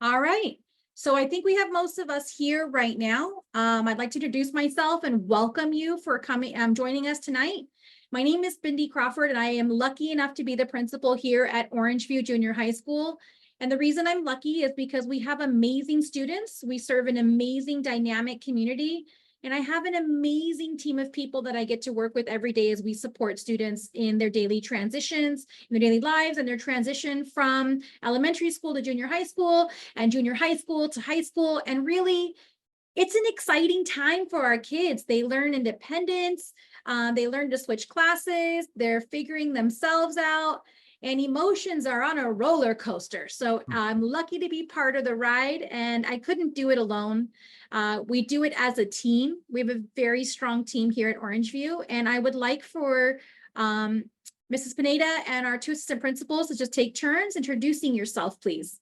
All right. So I think we have most of us here right now. I'd like to introduce myself and welcome you for joining us tonight. My name is Bindi Crawford, and I am lucky enough to be the principal here at Orangeview Junior High School. And the reason I'm lucky is because we have amazing students. We serve an amazing dynamic community. And I have an amazing team of people that I get to work with every day as we support students in their daily transitions, in their daily lives, and their transition from elementary school to junior high school and junior high school to high school. And really, it's an exciting time for our kids. They learn independence. They learn to switch classes. They're figuring themselves out. And emotions are on a roller coaster. So I'm lucky to be part of the ride, and I couldn't do it alone. We do it as a team. We have a very strong team here at Orangeview, and I would like for Mrs. Pineda and our two assistant principals to just take turns introducing yourself, please.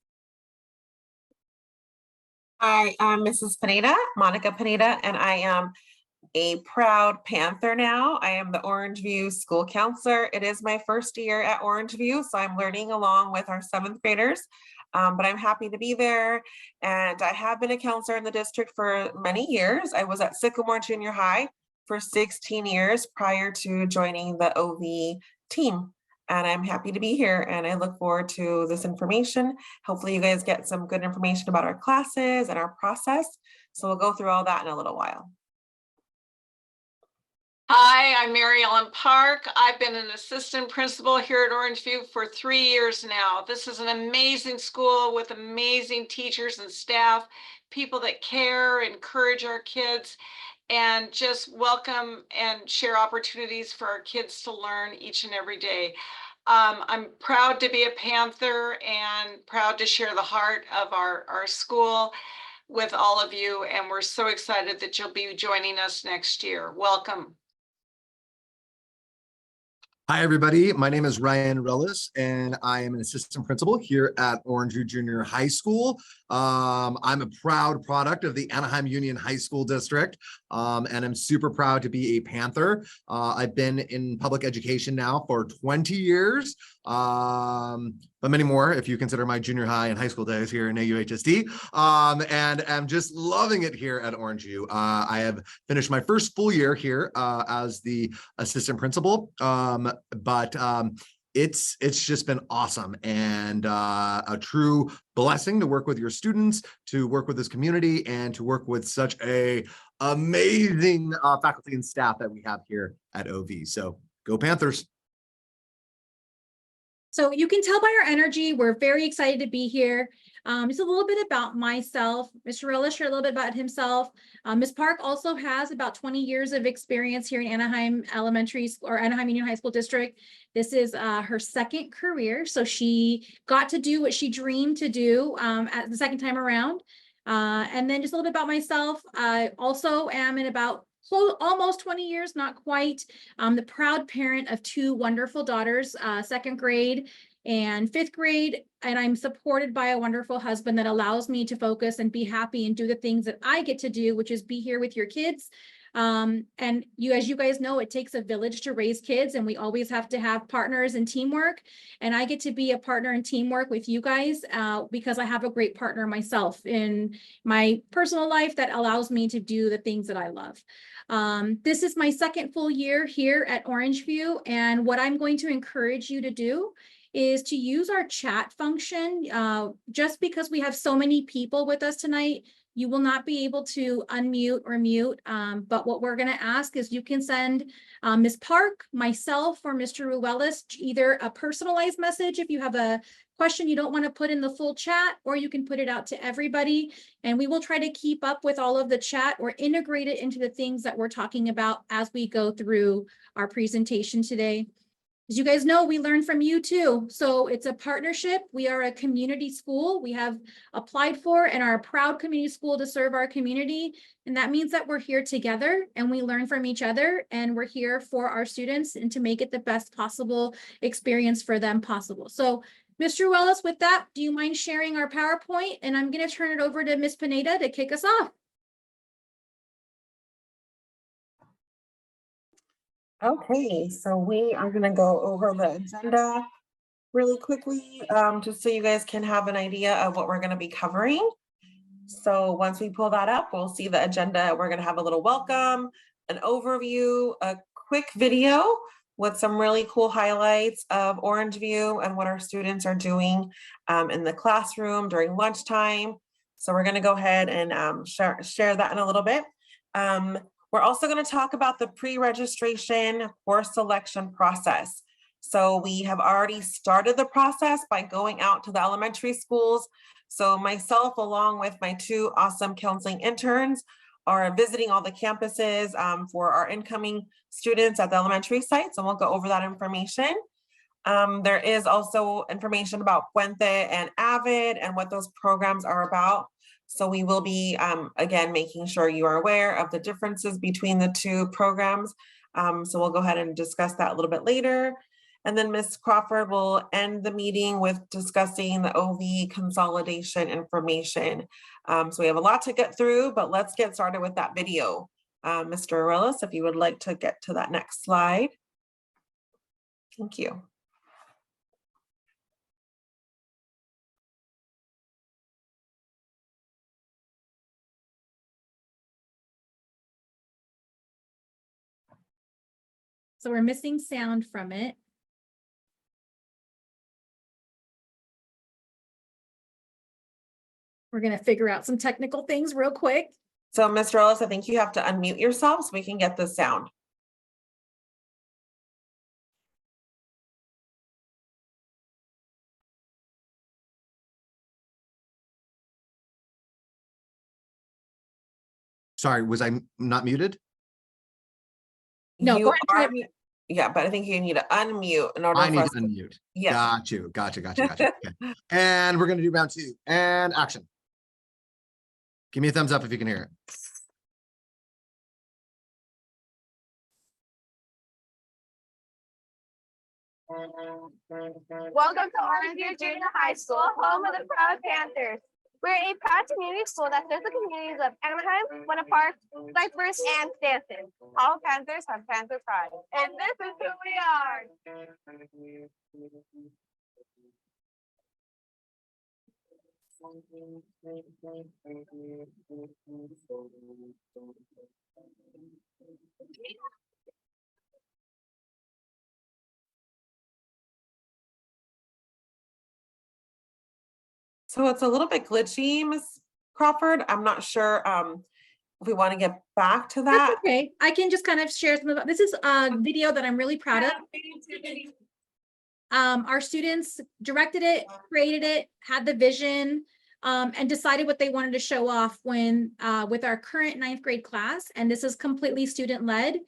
Hi, I'm Mrs. Pineda, Monica Pineda, and I am a proud Panther now. I am the Orangeview school counselor. It is my first year at Orangeview, so I'm learning along with our seventh graders, but I'm happy to be there. And I have been a counselor in the district for many years. I was at Sycamore Junior High for 16 years prior to joining the OV team. And I'm happy to be here, and I look forward to this information. Hopefully you guys get some good information about our classes and our process. So we'll go through all that in a little while. Hi, I'm Mary Ellen Park. I've been an assistant principal here at Orangeview for 3 years now. This is an amazing school with amazing teachers and staff, people that care, encourage our kids, and just welcome and share opportunities for our kids to learn each and every day. I'm proud to be a Panther and proud to share the heart of our school with all of you, and we're so excited that you'll be joining us next year. Welcome. Hi, everybody. My name is Ryan Rellis, and I am an assistant principal here at Orangeview Junior High School. I'm a proud product of the Anaheim Union High School District, and I'm super proud to be a Panther. I've been in public education now for 20 years, but many more if you consider my junior high and high school days here in AUHSD, and I'm just loving it here at Orangeview. I have finished my first full year here as the assistant principal, but it's just been awesome and a true blessing to work with your students, to work with this community, and to work with such a amazing faculty and staff that we have here at OV. So go Panthers. So you can tell by our energy, we're very excited to be here. Just a little bit about myself. Mr. Rellis shared a little bit about himself. Ms. Park also has about 20 years of experience here in Anaheim Elementary School or Anaheim Union High School District. This is her second career. So she got to do what she dreamed to do at the second time around. And then just a little bit about myself. I also am in about almost 20 years, not quite. The proud parent of two wonderful daughters, second grade and fifth grade, and I'm supported by a wonderful husband that allows me to focus and be happy and do the things that I get to do, which is be here with your kids. And as you guys know, it takes a village to raise kids, and we always have to have partners and teamwork. And I get to be a partner in teamwork with you guys because I have a great partner myself in my personal life that allows me to do the things that I love. This is my second full year here at Orangeview, and what I'm going to encourage you to do is to use our chat function. Just because we have so many people with us tonight, you will not be able to unmute or mute, but what we're going to ask is you can send Ms. Park, myself, or Mr. Ruelas either a personalized message if you have a question you don't want to put in the full chat, or you can put it out to everybody, and we will try to keep up with all of the chat or integrate it into the things that we're talking about as we go through our presentation today. As you guys know, we learn from you too. So it's a partnership. We are a community school. We have applied for and are a proud community school to serve our community. And that means that we're here together and we learn from each other, and we're here for our students and to make it the best possible experience for them possible. So Mr. Ruelas, with that, do you mind sharing our PowerPoint? And I'm going to turn it over to Ms. Pineda to kick us off. Okay, so we are going to go over the agenda really quickly, just so you guys can have an idea of what we're going to be covering. So once we pull that up, we'll see the agenda. We're going to have a little welcome, an overview, a quick video with some really cool highlights of Orangeview and what our students are doing in the classroom during lunchtime. So we're going to go ahead and share that in a little bit. We're also going to talk about the pre-registration course selection process. So we have already started the process by going out to the elementary schools. So myself, along with my two awesome counseling interns, are visiting all the campuses for our incoming students at the elementary sites, and we'll go over that information. There is also information about Puente and Avid and what those programs are about. So we will be, again, making sure you are aware of the differences between the two programs. So we'll go ahead and discuss that a little bit later. And then Ms. Crawford will end the meeting with discussing the OV consolidation information. So we have a lot to get through, but let's get started with that video. Mr. Arelis, if you would like to get to that next slide. Thank you. So we're missing sound from it. We're going to figure out some technical things real quick. So Mr. Ellis, I think you have to unmute yourself so we can get the sound. Sorry, was I not muted? No, You go ahead, are, try- yeah, but I think you need to unmute in order I for need us to unmute. Yeah. Got you. Gotcha. Okay. And we're going to do round two and action. Give me a thumbs up if you can hear it. Welcome to Orangeview Junior High School, home of the Proud Panthers. We're a proud community school that serves the communities of Anaheim, Winter Park, Cypress, and Stanton. All Panthers have Panther pride, and this is who we are. So it's a little bit glitchy, Ms. Crawford. I'm not sure if we want to get back to That's that. okay. I can just kind of share some of this is a video that I'm really proud of. Our students directed it, created it, had the vision, and decided what they wanted to show off when with our current 9th grade class. And this is completely student-led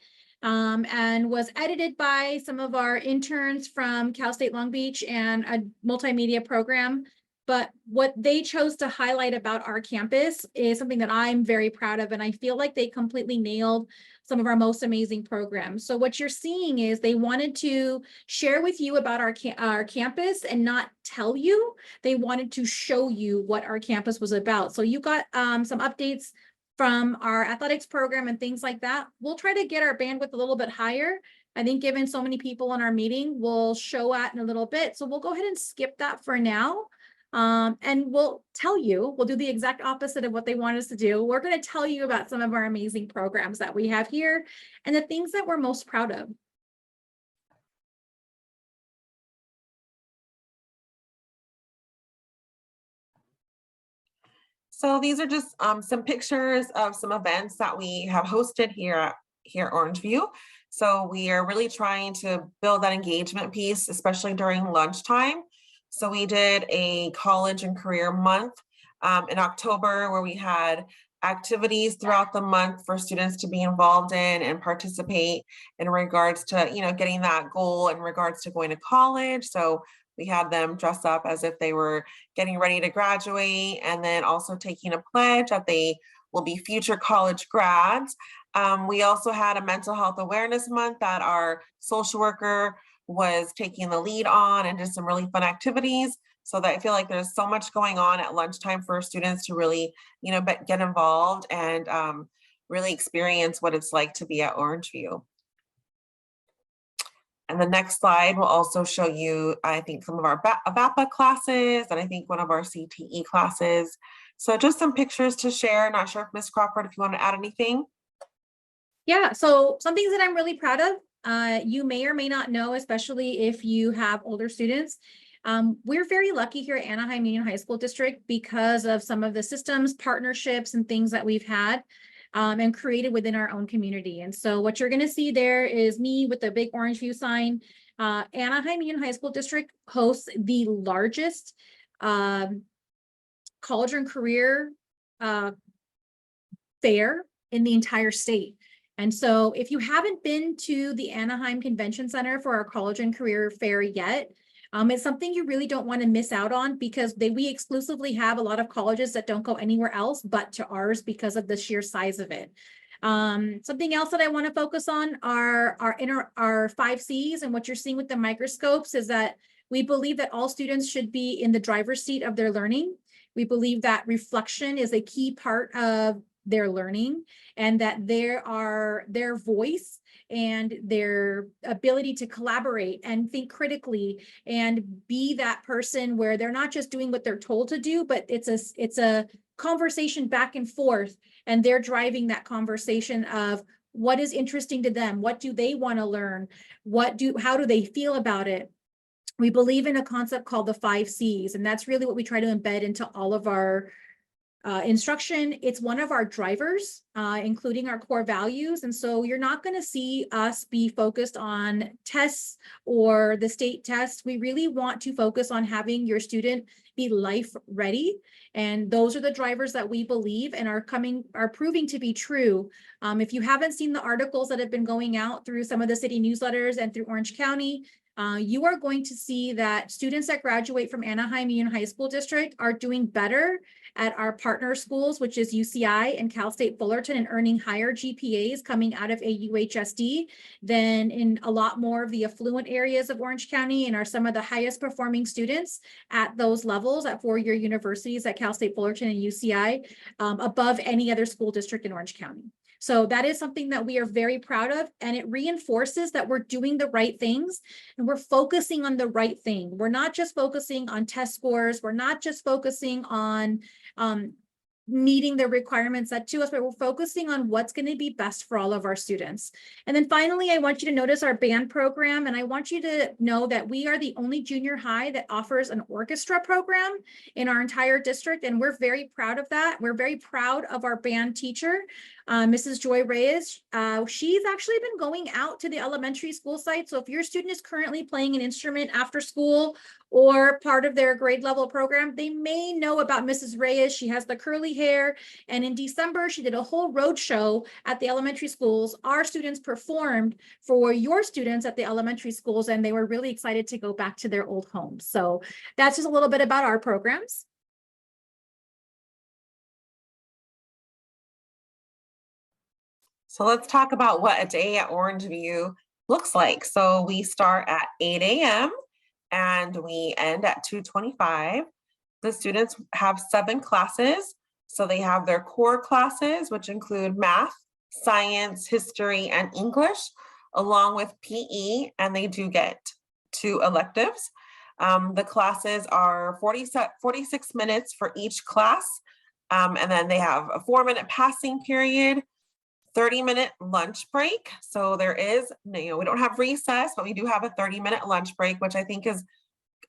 and was edited by some of our interns from Cal State Long Beach and a multimedia program. But what they chose to highlight about our campus is something that I'm very proud of, and I feel like they completely nailed some of our most amazing programs. So what you're seeing is they wanted to share with you about our campus and not tell you. They wanted to show you what our campus was about. So you got some updates from our athletics program and things like that. We'll try to get our bandwidth a little bit higher. I think given so many people in our meeting, we'll show at in a little bit. So we'll go ahead and skip that for now. And we'll tell you, we'll do the exact opposite of what they want us to do. We're going to tell you about some of our amazing programs that we have here and the things that we're most proud of. So these are just some pictures of some events that we have hosted here at Orangeview. So we are really trying to build that engagement piece, especially during lunchtime. So we did a college and career month in October where we had activities throughout the month for students to be involved in and participate in regards to, getting that goal in regards to going to college. So we had them dress up as if they were getting ready to graduate, and then also taking a pledge that they will be future college grads. We also had a mental health awareness month that our social worker was taking the lead on, and just some really fun activities. So that I feel like there's so much going on at lunchtime for students to really, get involved and really experience what it's like to be at Orangeview. And the next slide will also show you, I think, some of our VAPA classes and I think one of our CTE classes. So just some pictures to share. Not sure if Ms. Crawford, if you want to add anything. Yeah, so some things that I'm really proud of, you may or may not know, especially if you have older students. We're very lucky here at Anaheim Union High School District because of some of the systems, partnerships, and things that we've had and created within our own community. And so what you're going to see there is me with the big orange view sign. Anaheim Union High School District hosts the largest college and career fair in the entire state. And so if you haven't been to the Anaheim Convention Center for our college and career fair yet, it's something you really don't want to miss out on because we exclusively have a lot of colleges that don't go anywhere else but to ours because of the sheer size of it. Something else that I want to focus on are our 5 C's, and what you're seeing with the microscopes is that we believe that all students should be in the driver's seat of their learning. We believe that reflection is a key part of their learning, and that their voice and their ability to collaborate and think critically and be that person where they're not just doing what they're told to do, but it's a conversation back and forth, and they're driving that conversation of what is interesting to them, what do they want to learn, how do they feel about it. We believe in a concept called the 5 C's, and that's really what we try to embed into all of our instruction. It's one of our drivers, including our core values. And so you're not going to see us be focused on tests or the state tests. We really want to focus on having your student be life ready. And those are the drivers that we believe and are proving to be true. If you haven't seen the articles that have been going out through some of the city newsletters and through Orange County, you are going to see that students that graduate from Anaheim Union High School District are doing better at our partner schools, which is UCI and Cal State Fullerton, and earning higher GPAs coming out of AUHSD than in a lot more of the affluent areas of Orange County, and are some of the highest performing students at those levels at 4-year universities at Cal State Fullerton and UCI above any other school district in Orange County. So that is something that we are very proud of, and it reinforces that we're doing the right things and we're focusing on the right thing. We're not just focusing on test scores. We're not just focusing on meeting the requirements set to us, but we're focusing on what's going to be best for all of our students. And then finally, I want you to notice our band program, and I want you to know that we are the only junior high that offers an orchestra program in our entire district, and we're very proud of that. We're very proud of our band teacher, Mrs. Joy Reyes. She's actually been going out to the elementary school site. So if your student is currently playing an instrument after school or part of their grade level program, they may know about Mrs. Reyes. She has the curly hair. And in December, she did a whole road show at the elementary schools. Our students performed for your students at the elementary schools, and they were really excited to go back to their old homes. So that's just a little bit about our programs. So let's talk about what a day at Orangeview looks like. So we start at 8 a.m. and we end at 2:25. The students have 7 classes. So they have their core classes, which include math, science, history, and English, along with PE, and they do get 2 electives. The classes are 46 minutes for each class, and then they have a 4-minute passing period, 30-minute lunch break. So there is, we don't have recess, but we do have a 30-minute lunch break, which I think is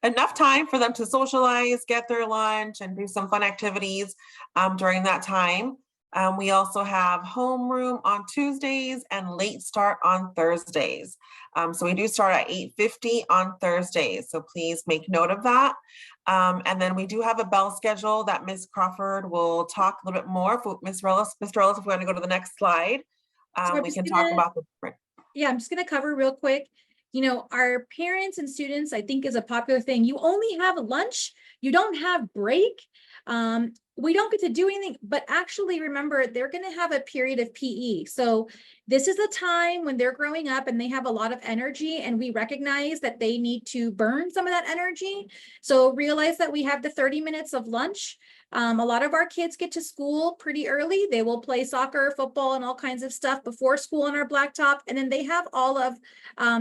enough time for them to socialize, get their lunch, and do some fun activities during that time. We also have homeroom on Tuesdays and late start on Thursdays. So we do start at 8:50 on Thursdays. So please make note of that. And then we do have a bell schedule that Ms. Crawford will talk a little bit more. Mr. Ellis, if we want to go to the next slide, we can talk about the different. Yeah, I'm just going to cover real quick. Our parents and students, I think, is a popular thing. You only have lunch. You don't have break. We don't get to do anything, but actually remember, they're going to have a period of PE. So this is a time when they're growing up and they have a lot of energy, and we recognize that they need to burn some of that energy. So realize that we have the 30 minutes of lunch. A lot of our kids get to school pretty early. They will play soccer, football, and all kinds of stuff before school on our blacktop. And then they have all of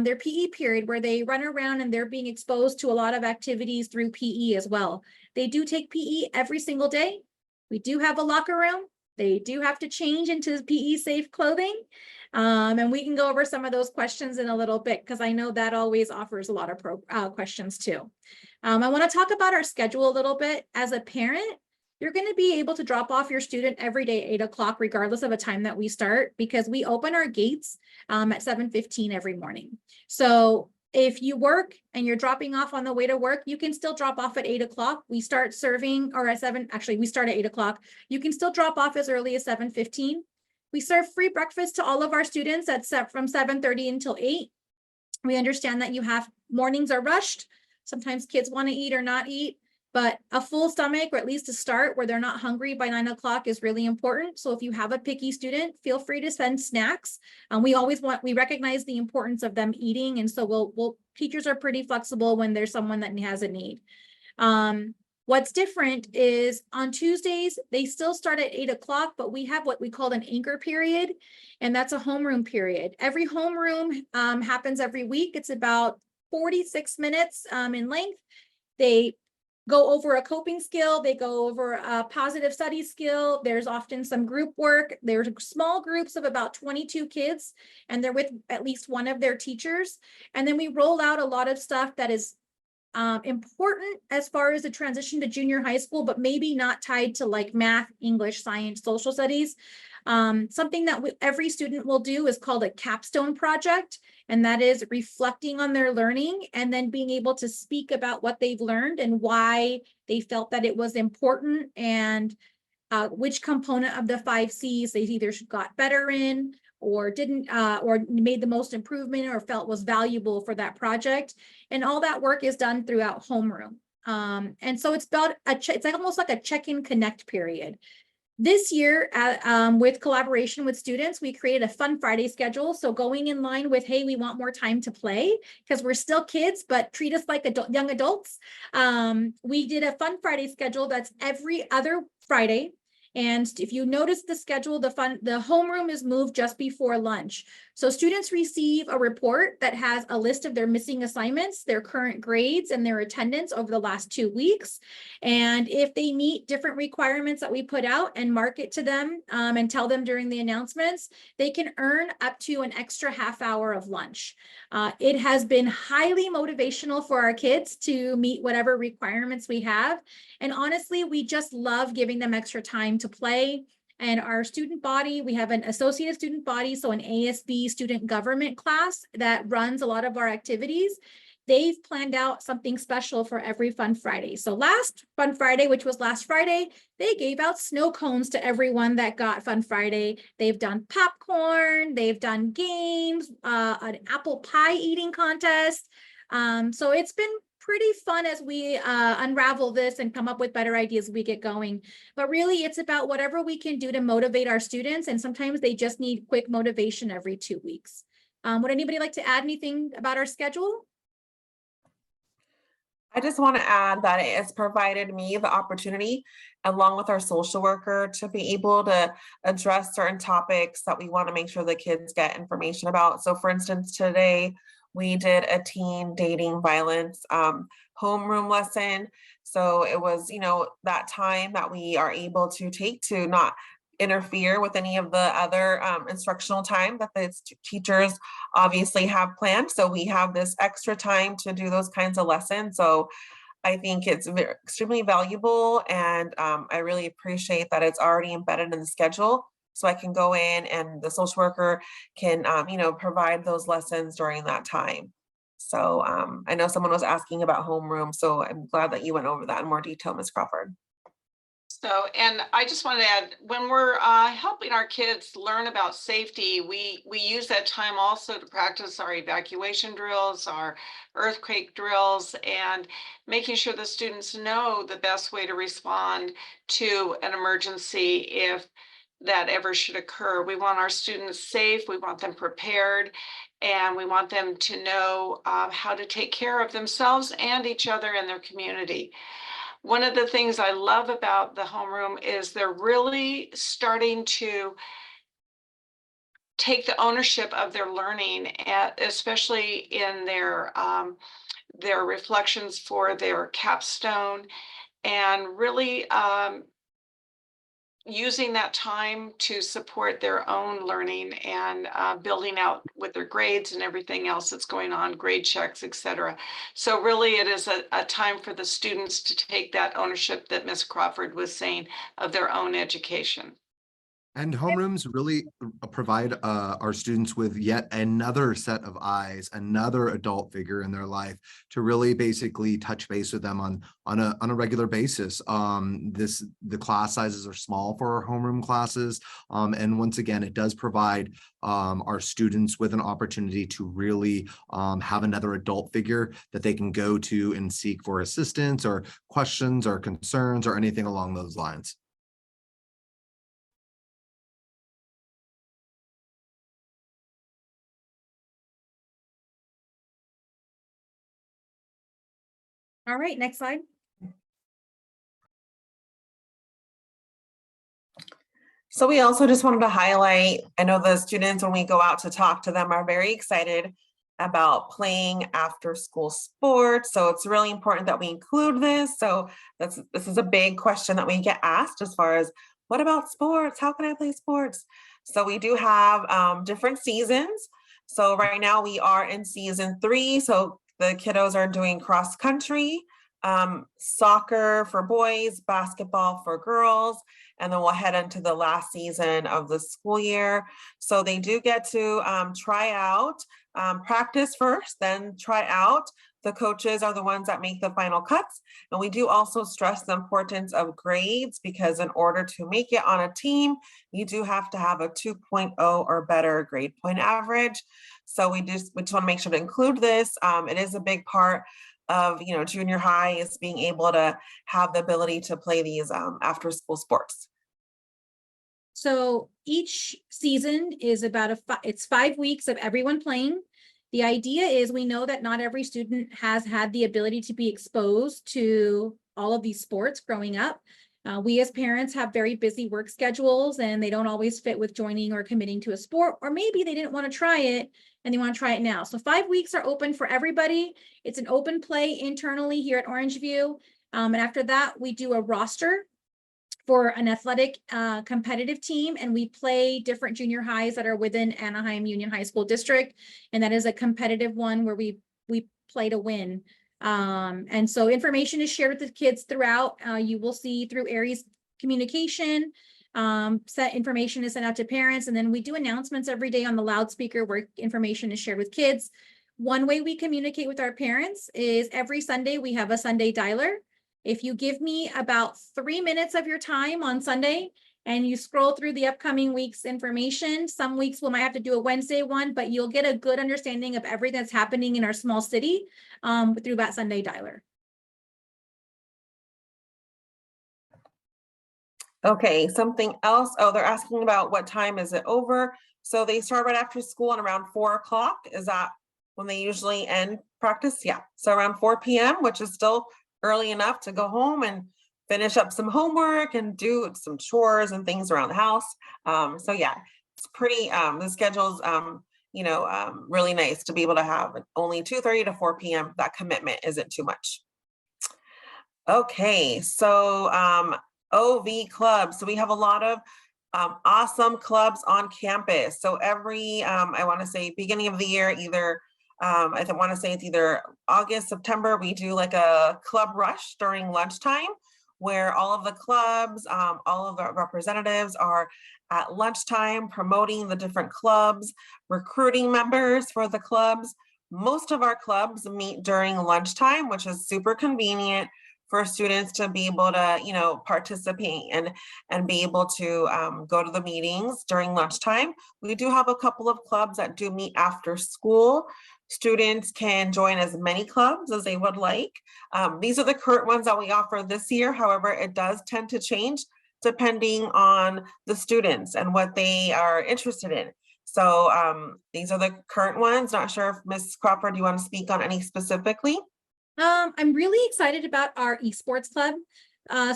their PE period where they run around and they're being exposed to a lot of activities through PE as well. They do take PE every single day. We do have a locker room. They do have to change into PE safe clothing. And we can go over some of those questions in a little bit because I know that always offers a lot of questions too. I want to talk about our schedule a little bit. As a parent, you're going to be able to drop off your student every day at 8 o'clock, regardless of a time that we start, because we open our gates at 7:15 every morning. So if you work and you're dropping off on the way to work, you can still drop off at 8 o'clock. We start serving, or at 7, actually we start at 8 o'clock. You can still drop off as early as 7:15. We serve free breakfast to all of our students from 7:30 until 8. We understand that mornings are rushed. Sometimes kids want to eat or not eat, but a full stomach, or at least a start where they're not hungry by 9 o'clock, is really important. So if you have a picky student, feel free to send snacks. We recognize the importance of them eating. And so teachers are pretty flexible when there's someone that has a need. What's different is on Tuesdays, they still start at 8 o'clock, but we have what we call an anchor period, and that's a homeroom period. Every homeroom happens every week. It's about 46 minutes in length. They go over a coping skill. They go over a positive study skill. There's often some group work. There's small groups of about 22 kids, and they're with at least one of their teachers. And then we roll out a lot of stuff that is important as far as the transition to junior high school, but maybe not tied to like math, English, science, social studies. Something that every student will do is called a capstone project, and that is reflecting on their learning and then being able to speak about what they've learned and why they felt that it was important, and which component of the 5 C's they either got better in or didn't, or made the most improvement or felt was valuable for that project. And all that work is done throughout homeroom. And so it's about it's like almost like a check-in connect period. This year, with collaboration with students, we created a Fun Friday schedule. So going in line with, hey, we want more time to play because we're still kids, but treat us like young adults. We did a Fun Friday schedule that's every other Friday. And if you notice the schedule, the homeroom is moved just before lunch. So students receive a report that has a list of their missing assignments, their current grades, and their attendance over the last 2 weeks. And if they meet different requirements that we put out and mark it to them and tell them during the announcements, they can earn up to an extra half hour of lunch. It has been highly motivational for our kids to meet whatever requirements we have. And honestly, we just love giving them extra time to play. And our student body, we have an associated student body, so an ASB student government class that runs a lot of our activities. They've planned out something special for every Fun Friday. So last Fun Friday, which was last Friday, they gave out snow cones to everyone that got Fun Friday. They've done popcorn, they've done games, an apple pie eating contest. So it's been pretty fun as we unravel this and come up with better ideas as we get going. But really, it's about whatever we can do to motivate our students. And sometimes they just need quick motivation every 2 weeks. Would anybody like to add anything about our schedule? I just want to add that it has provided me the opportunity, along with our social worker, to be able to address certain topics that we want to make sure the kids get information about. So for instance, today we did a teen dating violence homeroom lesson. So it was, that time that we are able to take to not interfere with any of the other instructional time that the teachers obviously have planned. So we have this extra time to do those kinds of lessons. So I think it's extremely valuable, and I really appreciate that it's already embedded in the schedule. So I can go in and the social worker can, provide those lessons during that time. So I know someone was asking about homeroom, so I'm glad that you went over that in more detail, Ms. Crawford. So, and I just wanted to add, when we're helping our kids learn about safety, we use that time also to practice our evacuation drills, our earthquake drills, and making sure the students know the best way to respond to an emergency if that ever should occur. We want our students safe, we want them prepared, and we want them to know how to take care of themselves and each other and their community. One of the things I love about the homeroom is they're really starting to take the ownership of their learning, especially in their reflections for their capstone, and really using that time to support their own learning and building out with their grades and everything else that's going on, grade checks, etc. So really it is a time for the students to take that ownership that Ms. Crawford was saying of their own education. And homerooms really provide our students with yet another set of eyes, another adult figure in their life to really basically touch base with them on a regular basis. The class sizes are small for our homeroom classes, and once again, it does provide our students with an opportunity to really have another adult figure that they can go to and seek for assistance or questions or concerns or anything along those lines. All right, next slide. So we also just wanted to highlight, I know the students, when we go out to talk to them, are very excited about playing after school sports. So it's really important that we include this. So this is a big question that we get asked as far as, what about sports? How can I play sports? So we do have different seasons. So right now we are in season 3. So the kiddos are doing cross country, soccer for boys, basketball for girls, and then we'll head into the last season of the school year. So they do get to try out, practice first, then try out. The coaches are the ones that make the final cuts. And we do also stress the importance of grades, because in order to make it on a team, you do have to have a 2.0 or better grade point average. So we just want to make sure to include this. It is a big part of junior high, is being able to have the ability to play these after school sports. So each season is about it's 5 weeks of everyone playing. The idea is, we know that not every student has had the ability to be exposed to all of these sports growing up. We as parents have very busy work schedules, and they don't always fit with joining or committing to a sport, or maybe they didn't want to try it and they want to try it now. So 5 weeks are open for everybody. It's an open play internally here at Orangeview. And after that, we do a roster for an athletic competitive team, and we play different junior highs that are within Anaheim Union High School District. And that is a competitive one where we play to win. And so information is shared with the kids throughout. You will see through Aries communication, set information is sent out to parents, and then we do announcements every day on the loudspeaker where information is shared with kids. One way we communicate with our parents is every Sunday we have a Sunday dialer. If you give me about 3 minutes of your time on Sunday and you scroll through the upcoming week's information, some weeks we might have to do a Wednesday one, but you'll get a good understanding of everything that's happening in our small city through that Sunday dialer. Okay, something else. Oh, they're asking about what time is it over? So they start right after school and around 4 o'clock. Is that when they usually end practice? Yeah, so around 4 p.m., which is still early enough to go home and finish up some homework and do some chores and things around the house. So yeah, it's pretty, the schedule's, really nice to be able to have only 2:30 to 4 p.m. That commitment isn't too much. Okay, so OV clubs. So we have a lot of awesome clubs on campus. So every, I want to say beginning of the year, either I want to say it's either August, September, we do like a club rush during lunchtime, where all of the clubs, all of the representatives are at lunchtime promoting the different clubs, recruiting members for the clubs. Most of our clubs meet during lunchtime, which is super convenient for students to be able to, participate and be able to go to the meetings during lunchtime. We do have a couple of clubs that do meet after school. Students can join as many clubs as they would like. These are the current ones that we offer this year. However, it does tend to change depending on the students and what they are interested in. So these are the current ones. Not sure if Ms. Crawford, you want to speak on any specifically? I'm really excited about our esports club.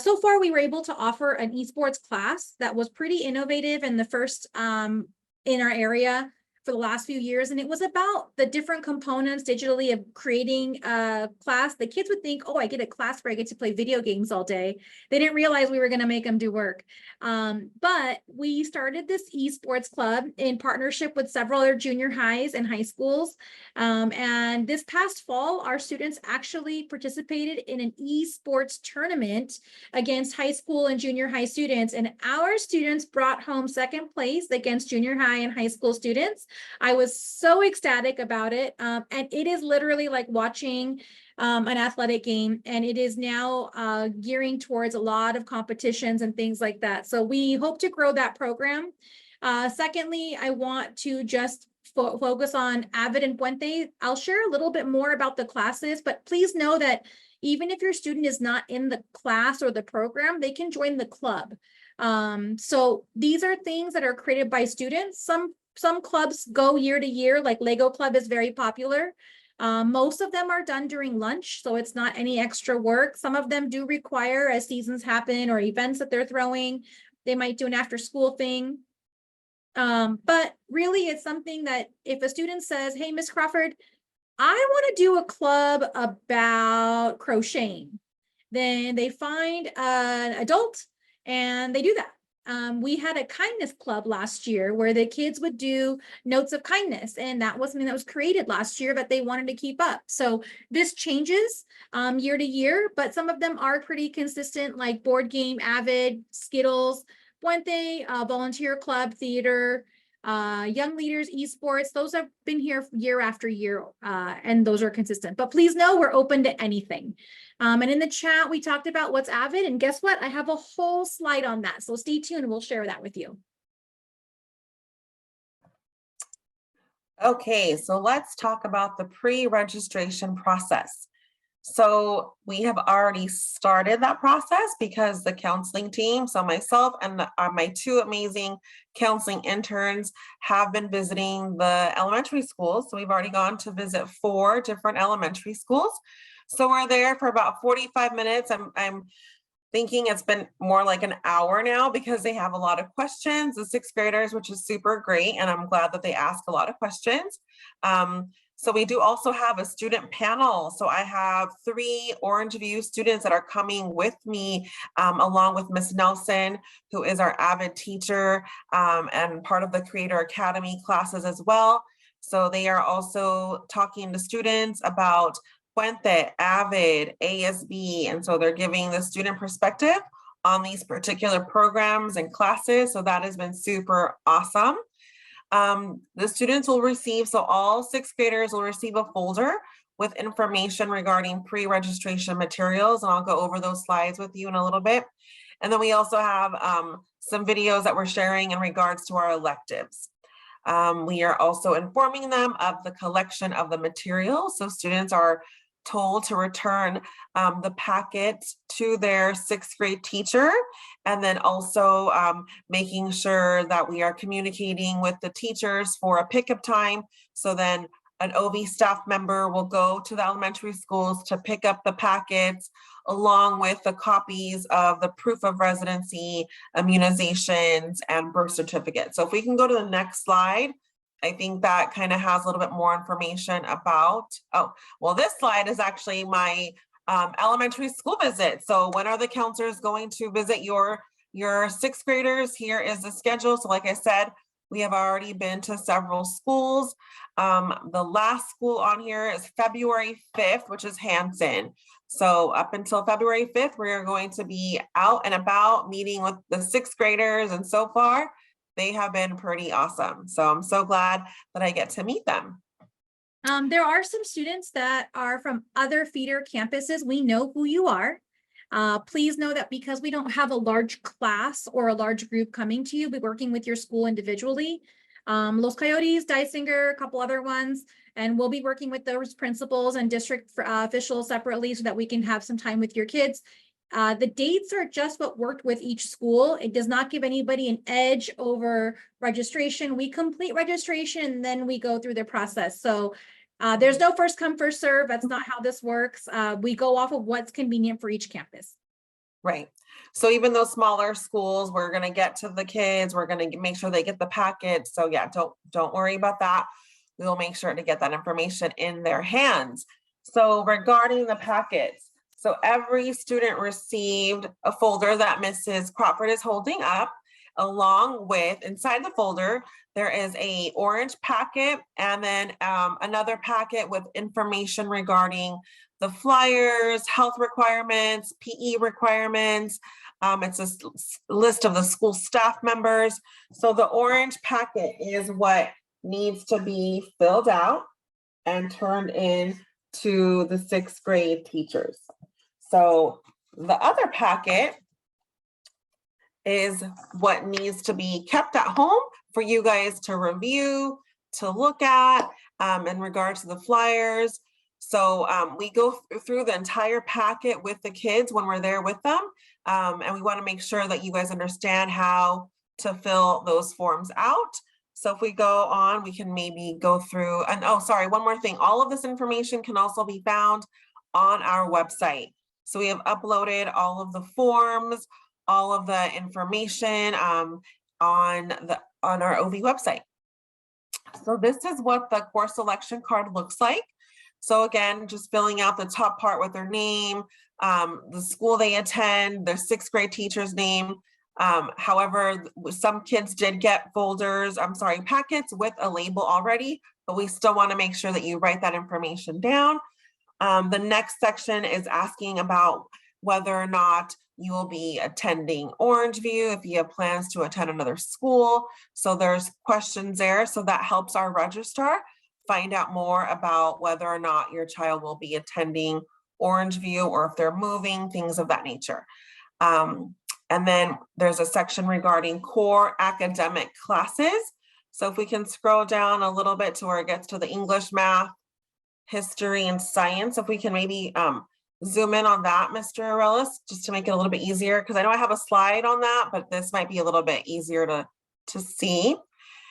So far, we were able to offer an esports class that was pretty innovative and the first in our area for the last few years. And it was about the different components digitally of creating a class. The kids would think, oh, I get a class where I get to play video games all day. They didn't realize we were going to make them do work. But we started this esports club in partnership with several other junior highs and high schools. And this past fall, our students actually participated in an esports tournament against high school and junior high students. And our students brought home second place against junior high and high school students. I was so ecstatic about it. And it is literally like watching an athletic game, and it is now gearing towards a lot of competitions and things like that. So we hope to grow that program. Secondly, I want to just focus on Avid and Puente. I'll share a little bit more about the classes, but please know that even if your student is not in the class or the program, they can join the club. So these are things that are created by students. Some clubs go year to year, like Lego Club is very popular. Most of them are done during lunch, so it's not any extra work. Some of them do require, as seasons happen or events that they're throwing, they might do an after school thing. But really it's something that if a student says, hey, Miss Crawford, I want to do a club about crocheting, then they find an adult and they do that. We had a kindness club last year where the kids would do notes of kindness, and that was something that was created last year that they wanted to keep up. So this changes year to year, but some of them are pretty consistent, like Board Game, Avid, Skittles, Puente, Volunteer Club, Theater, Young Leaders, Esports. Those have been here year after year, and those are consistent. But please know we're open to anything. And in the chat, we talked about what's Avid, and guess what? I have a whole slide on that. So stay tuned and we'll share that with you. Okay, so let's talk about the pre-registration process. So we have already started that process because the counseling team, so myself and my two amazing counseling interns have been visiting the elementary schools. So we've already gone to visit 4 different elementary schools. So we're there for about 45 minutes. I'm thinking it's been more like an hour now because they have a lot of questions, the 6th graders, which is super great. And I'm glad that they ask a lot of questions. So we do also have a student panel. So I have 3 Orangeview students that are coming with me, along with Miss Nelson, who is our Avid teacher and part of the Creator Academy classes as well. So they are also talking to students about Puente, Avid, ASB, and so they're giving the student perspective on these particular programs and classes. So that has been super awesome. The students will receive, so all 6th graders will receive a folder with information regarding pre-registration materials, and I'll go over those slides with you in a little bit. And then we also have some videos that we're sharing in regards to our electives. We are also informing them of the collection of the materials, so students are told to return the packet to their 6th grade teacher, and then also making sure that we are communicating with the teachers for a pickup time. So then an OV staff member will go to the elementary schools to pick up the packets along with the copies of the proof of residency, immunizations, and birth certificate. So if we can go to the next slide, I think that kind of has a little bit more information about, oh, well, this slide is actually my elementary school visit. So when are the counselors going to visit your 6th graders? Here is the schedule. So like I said, we have already been to several schools. The last school on here is February 5th, which is Hanson. So up until February 5th, we are going to be out and about meeting with the 6th graders, and so far, they have been pretty awesome. So I'm so glad that I get to meet them. There are some students that are from other feeder campuses. We know who you are. Please know that because we don't have a large class or a large group coming to you, we're working with your school individually. Los Coyotes, Dysinger, a couple other ones, and we'll be working with those principals and district officials separately so that we can have some time with your kids. The dates are just what worked with each school. It does not give anybody an edge over registration. We complete registration and then we go through the process. So There's no first come, first serve. That's not how this works. We go off of what's convenient for each campus. Right. So even those smaller schools, we're gonna get to the kids, we're gonna make sure they get the packet. So yeah, don't worry about that. We will make sure to get that information in their hands. So regarding the packets, so every student received a folder that Mrs. Crawford is holding up, along with, inside the folder, there is a orange packet and then another packet with information regarding the flyers, health requirements, PE requirements. It's a list of the school staff members. So the orange packet is what needs to be filled out and turned in to the 6th grade teachers. So the other packet is what needs to be kept at home for you guys to review, to look at in regards to the flyers. So we go through the entire packet with the kids when we're there with them. And we want to make sure that you guys understand how to fill those forms out. So if we go on, we can maybe go through, and oh, sorry, one more thing. All of this information can also be found on our website. So we have uploaded all of the forms, all of the information on our OV website. So this is what the course selection card looks like. So again, just filling out the top part with their name, the school they attend, their 6th grade teacher's name. However, some kids did get packets with a label already, but we still want to make sure that you write that information down. The next section is asking about whether or not you will be attending Orangeview, if you have plans to attend another school. So there's questions there. So that helps our registrar find out more about whether or not your child will be attending Orangeview or if they're moving, things of that nature. And then there's a section regarding core academic classes. So if we can scroll down a little bit to where it gets to the English, math, history, and science, if we can maybe zoom in on that, Mr. Arelis, just to make it a little bit easier, because I know I have a slide on that, but this might be a little bit easier to see.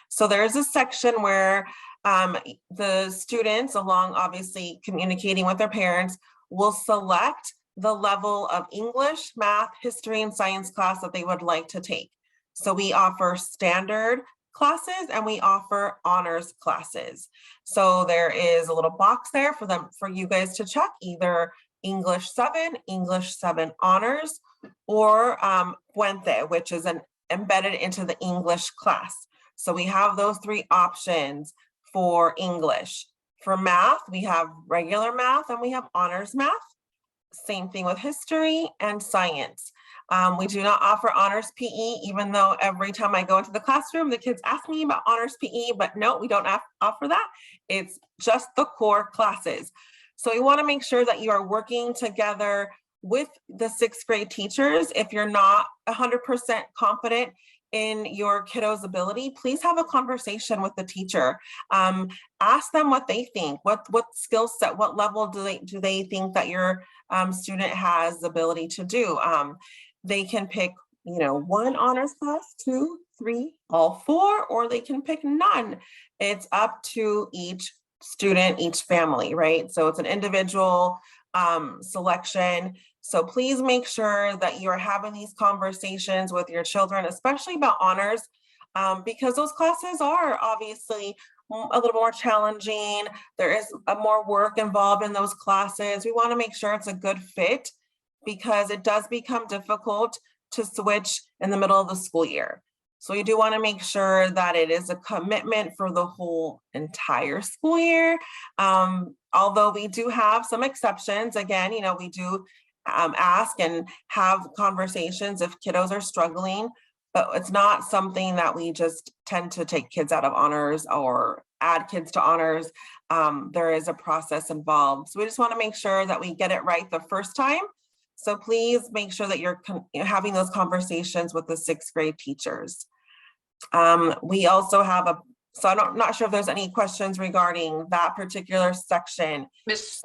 So there's a section where the students, along obviously communicating with their parents, will select the level of English, math, history, and science class that they would like to take. So we offer standard classes and we offer honors classes. So there is a little box there for you guys to check, either English 7, English 7 honors, or Puente, which is embedded into the English class. So we have those 3 options for English. For math, we have regular math and we have honors math. Same thing with history and science. We do not offer honors PE, even though every time I go into the classroom, the kids ask me about honors PE, but no, we don't offer that. It's just the core classes. So we want to make sure that you are working together with the 6th grade teachers. If you're not 100% confident in your kiddo's ability, please have a conversation with the teacher. Ask them what they think, what skill set, what level do they think that your student has the ability to do. They can pick, 1 honors class, 2, 3, all 4, or they can pick none. It's up to each student, each family, right? So it's an individual selection. So please make sure that you're having these conversations with your children, especially about honors, because those classes are obviously a little more challenging. There is more work involved in those classes. We want to make sure it's a good fit because it does become difficult to switch in the middle of the school year. So you do want to make sure that it is a commitment for the whole entire school year. Although we do have some exceptions. Again, we do ask and have conversations if kiddos are struggling, but it's not something that we just tend to take kids out of honors or add kids to honors. There is a process involved. So we just want to make sure that we get it right the first time. So please make sure that you're having those conversations with the 6th grade teachers. We also have so I'm not sure if there's any questions regarding that particular section. Miss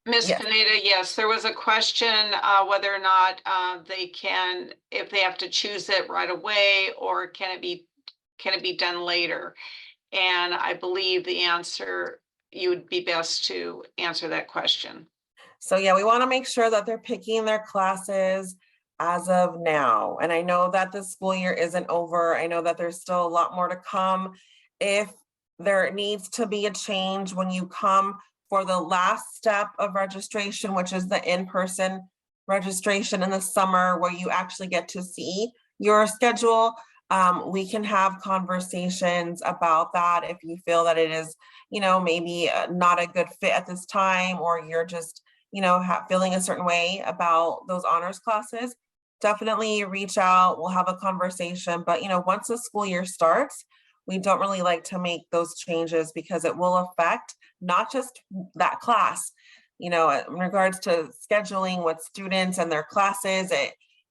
Yes. Pineda, yes, there was a question whether or not if they have to choose it right away, or can it be done later? And I believe the answer you would be best to answer that question. So yeah, we want to make sure that they're picking their classes as of now. And I know that the school year isn't over. I know that there's still a lot more to come. If there needs to be a change when you come for the last step of registration, which is the in-person registration in the summer where you actually get to see your schedule, we can have conversations about that if you feel that it is, maybe not a good fit at this time, or you're just, feeling a certain way about those honors classes. Definitely reach out, we'll have a conversation. But, once the school year starts, we don't really like to make those changes because it will affect not just that class, in regards to scheduling with students and their classes,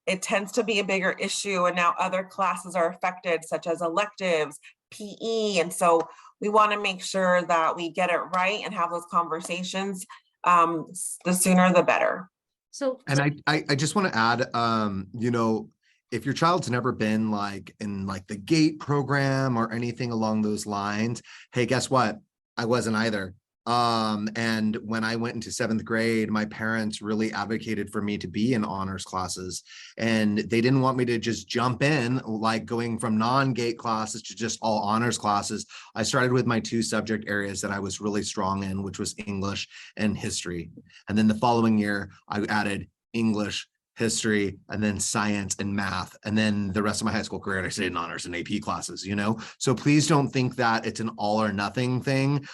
it tends to be a bigger issue. And now other classes are affected, such as electives, PE. And so we want to make sure that we get it right and have those conversations. The sooner, the better. So, And I just want to add, if your child's never been like in like the GATE program or anything along those lines, hey, guess what? I wasn't either. And when I went into 7th grade, my parents really advocated for me to be in honors classes, and they didn't want me to just jump in, like going from non-GATE classes to just all honors classes. I started with my 2 subject areas that I was really strong in, which was English and history. And then the following year, I added English, history, and then science and math. And then the rest of my high school career, I stayed in honors and AP classes, So please don't think that it's an all or nothing thing.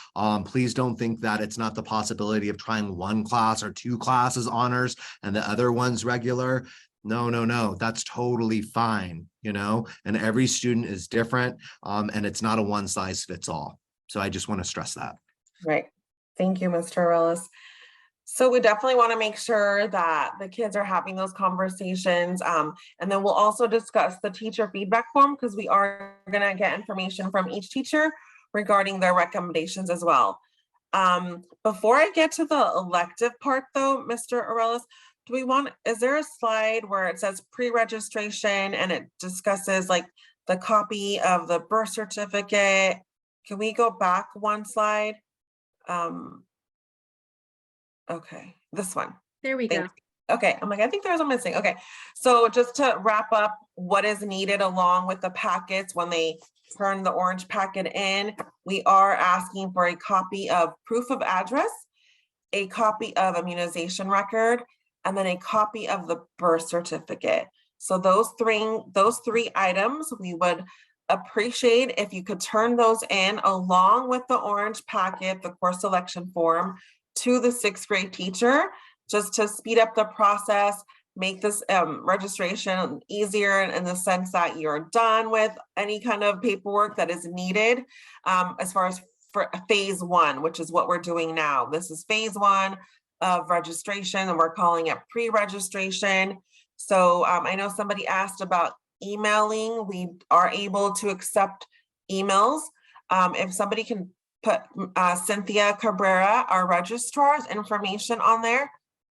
Please don't think that it's not the possibility of trying 1 class or 2 classes honors and the other one's regular. No, that's totally fine, and every student is different. And it's not a one size fits all. So I just want to stress that. Right. Thank you, Mr. Arelis. So we definitely want to make sure that the kids are having those conversations. And then we'll also discuss the teacher feedback form, because we are going to get information from each teacher regarding their recommendations as well. Before I get to the elective part though, Mr. Arelis, is there a slide where it says pre-registration and it discusses like the copy of the birth certificate? Can we go back 1 slide? Okay, this one. there we go. Okay, I'm like, I think there's a missing. Okay, so just to wrap up what is needed along with the packets when they turn the orange packet in, we are asking for a copy of proof of address, a copy of immunization record, and then a copy of the birth certificate. So those three items, we would appreciate if you could turn those in along with the orange packet, the course selection form, to the 6th grade teacher, just to speed up the process, make this registration easier in the sense that you're done with any kind of paperwork that is needed as far as for phase 1, which is what we're doing now. This is phase 1 of registration, and we're calling it pre-registration. So I know somebody asked about emailing. We are able to accept emails. If somebody can put Cynthia Cabrera, our registrar's information on there.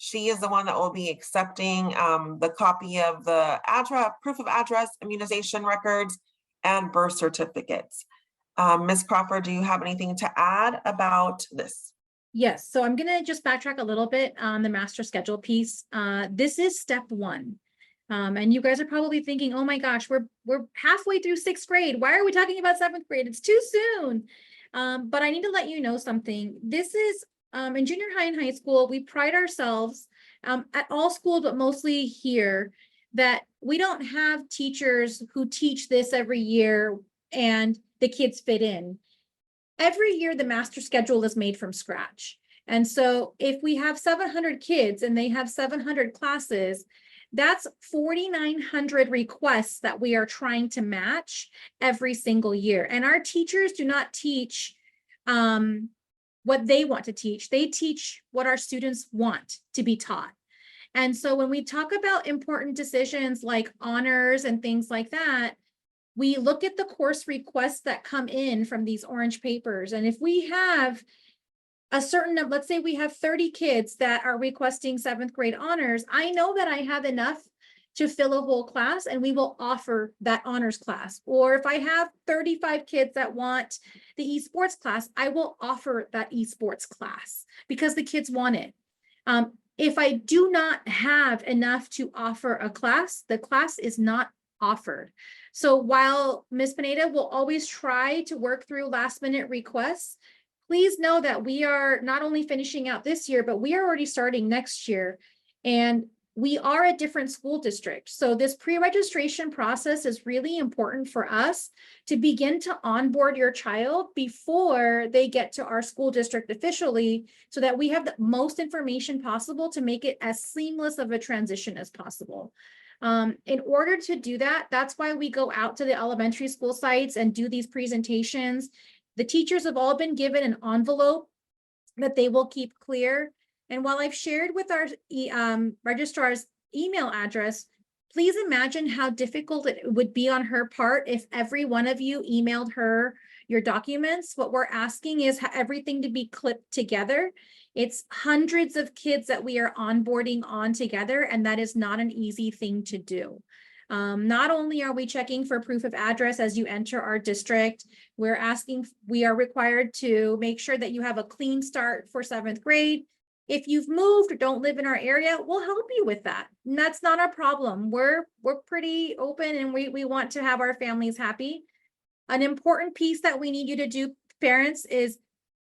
She is the one that will be accepting the copy of the address, proof of address, immunization records, and birth certificates. Ms. Crawford, do you have anything to add about this? Yes, so I'm gonna just backtrack a little bit on the master schedule piece. This is step 1. And you guys are probably thinking, oh my gosh, we're halfway through 6th grade. Why are we talking about 7th grade? It's too soon. But I need to let you know something. This is in junior high and high school, we pride ourselves at all schools, but mostly here, that we don't have teachers who teach this every year and the kids fit in. Every year, the master schedule is made from scratch. And so if we have 700 kids and they have 700 classes, that's 4,900 requests that we are trying to match every single year. And our teachers do not teach what they want to teach. They teach what our students want to be taught. And so when we talk about important decisions like honors and things like that, we look at the course requests that come in from these orange papers. And if we have a certain, let's say we have 30 kids that are requesting 7th grade honors, I know that I have enough to fill a whole class, and we will offer that honors class. Or if I have 35 kids that want the esports class, I will offer that esports class because the kids want it. If I do not have enough to offer a class, the class is not offered. So while Ms. Pineda will always try to work through last minute requests, please know that we are not only finishing out this year, but we are already starting next year. And we are a different school district. So this pre-registration process is really important for us to begin to onboard your child before they get to our school district officially, so that we have the most information possible to make it as seamless of a transition as possible. In order to do that, that's why we go out to the elementary school sites and do these presentations. The teachers have all been given an envelope that they will keep clear. And while I've shared with our registrar's email address, please imagine how difficult it would be on her part if every one of you emailed her your documents. What we're asking is everything to be clipped together. It's hundreds of kids that we are onboarding on together, and that is not an easy thing to do. Not only are we checking for proof of address as you enter our district, we are required to make sure that you have a clean start for 7th grade. If you've moved or don't live in our area, we'll help you with that. And that's not our problem. We're pretty open, and we want to have our families happy. An important piece that we need you to do, parents, is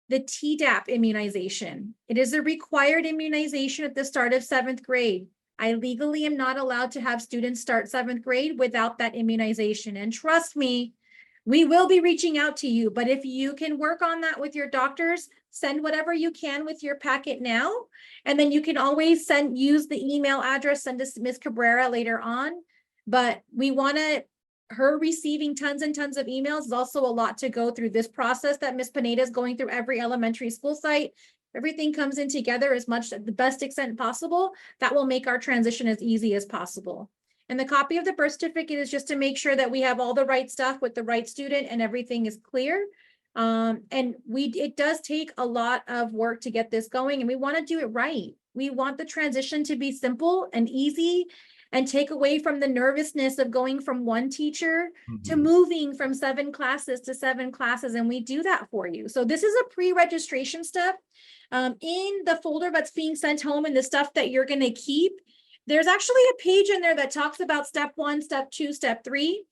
the Tdap immunization. It is a required immunization at the start of 7th grade. I legally am not allowed to have students start 7th grade without that immunization. And trust me, we will be reaching out to you, but if you can work on that with your doctors, send whatever you can with your packet now, and then you can always use the email address, send us Ms. Cabrera later on. But we want her receiving tons and tons of emails is also a lot to go through. This process that Ms. Pineda is going through every elementary school site, everything comes in together as much to the best extent possible. That will make our transition as easy as possible. And the copy of the birth certificate is just to make sure that we have all the right stuff with the right student and everything is clear. And it does take a lot of work to get this going, and we want to do it right. We want the transition to be simple and easy and take away from the nervousness of going from one teacher to moving from 7 classes to 7 classes. And we do that for you. So this is a pre-registration step. In the folder that's being sent home and the stuff that you're going to keep, there's actually a page in there that talks about step 1, step 2, step 3.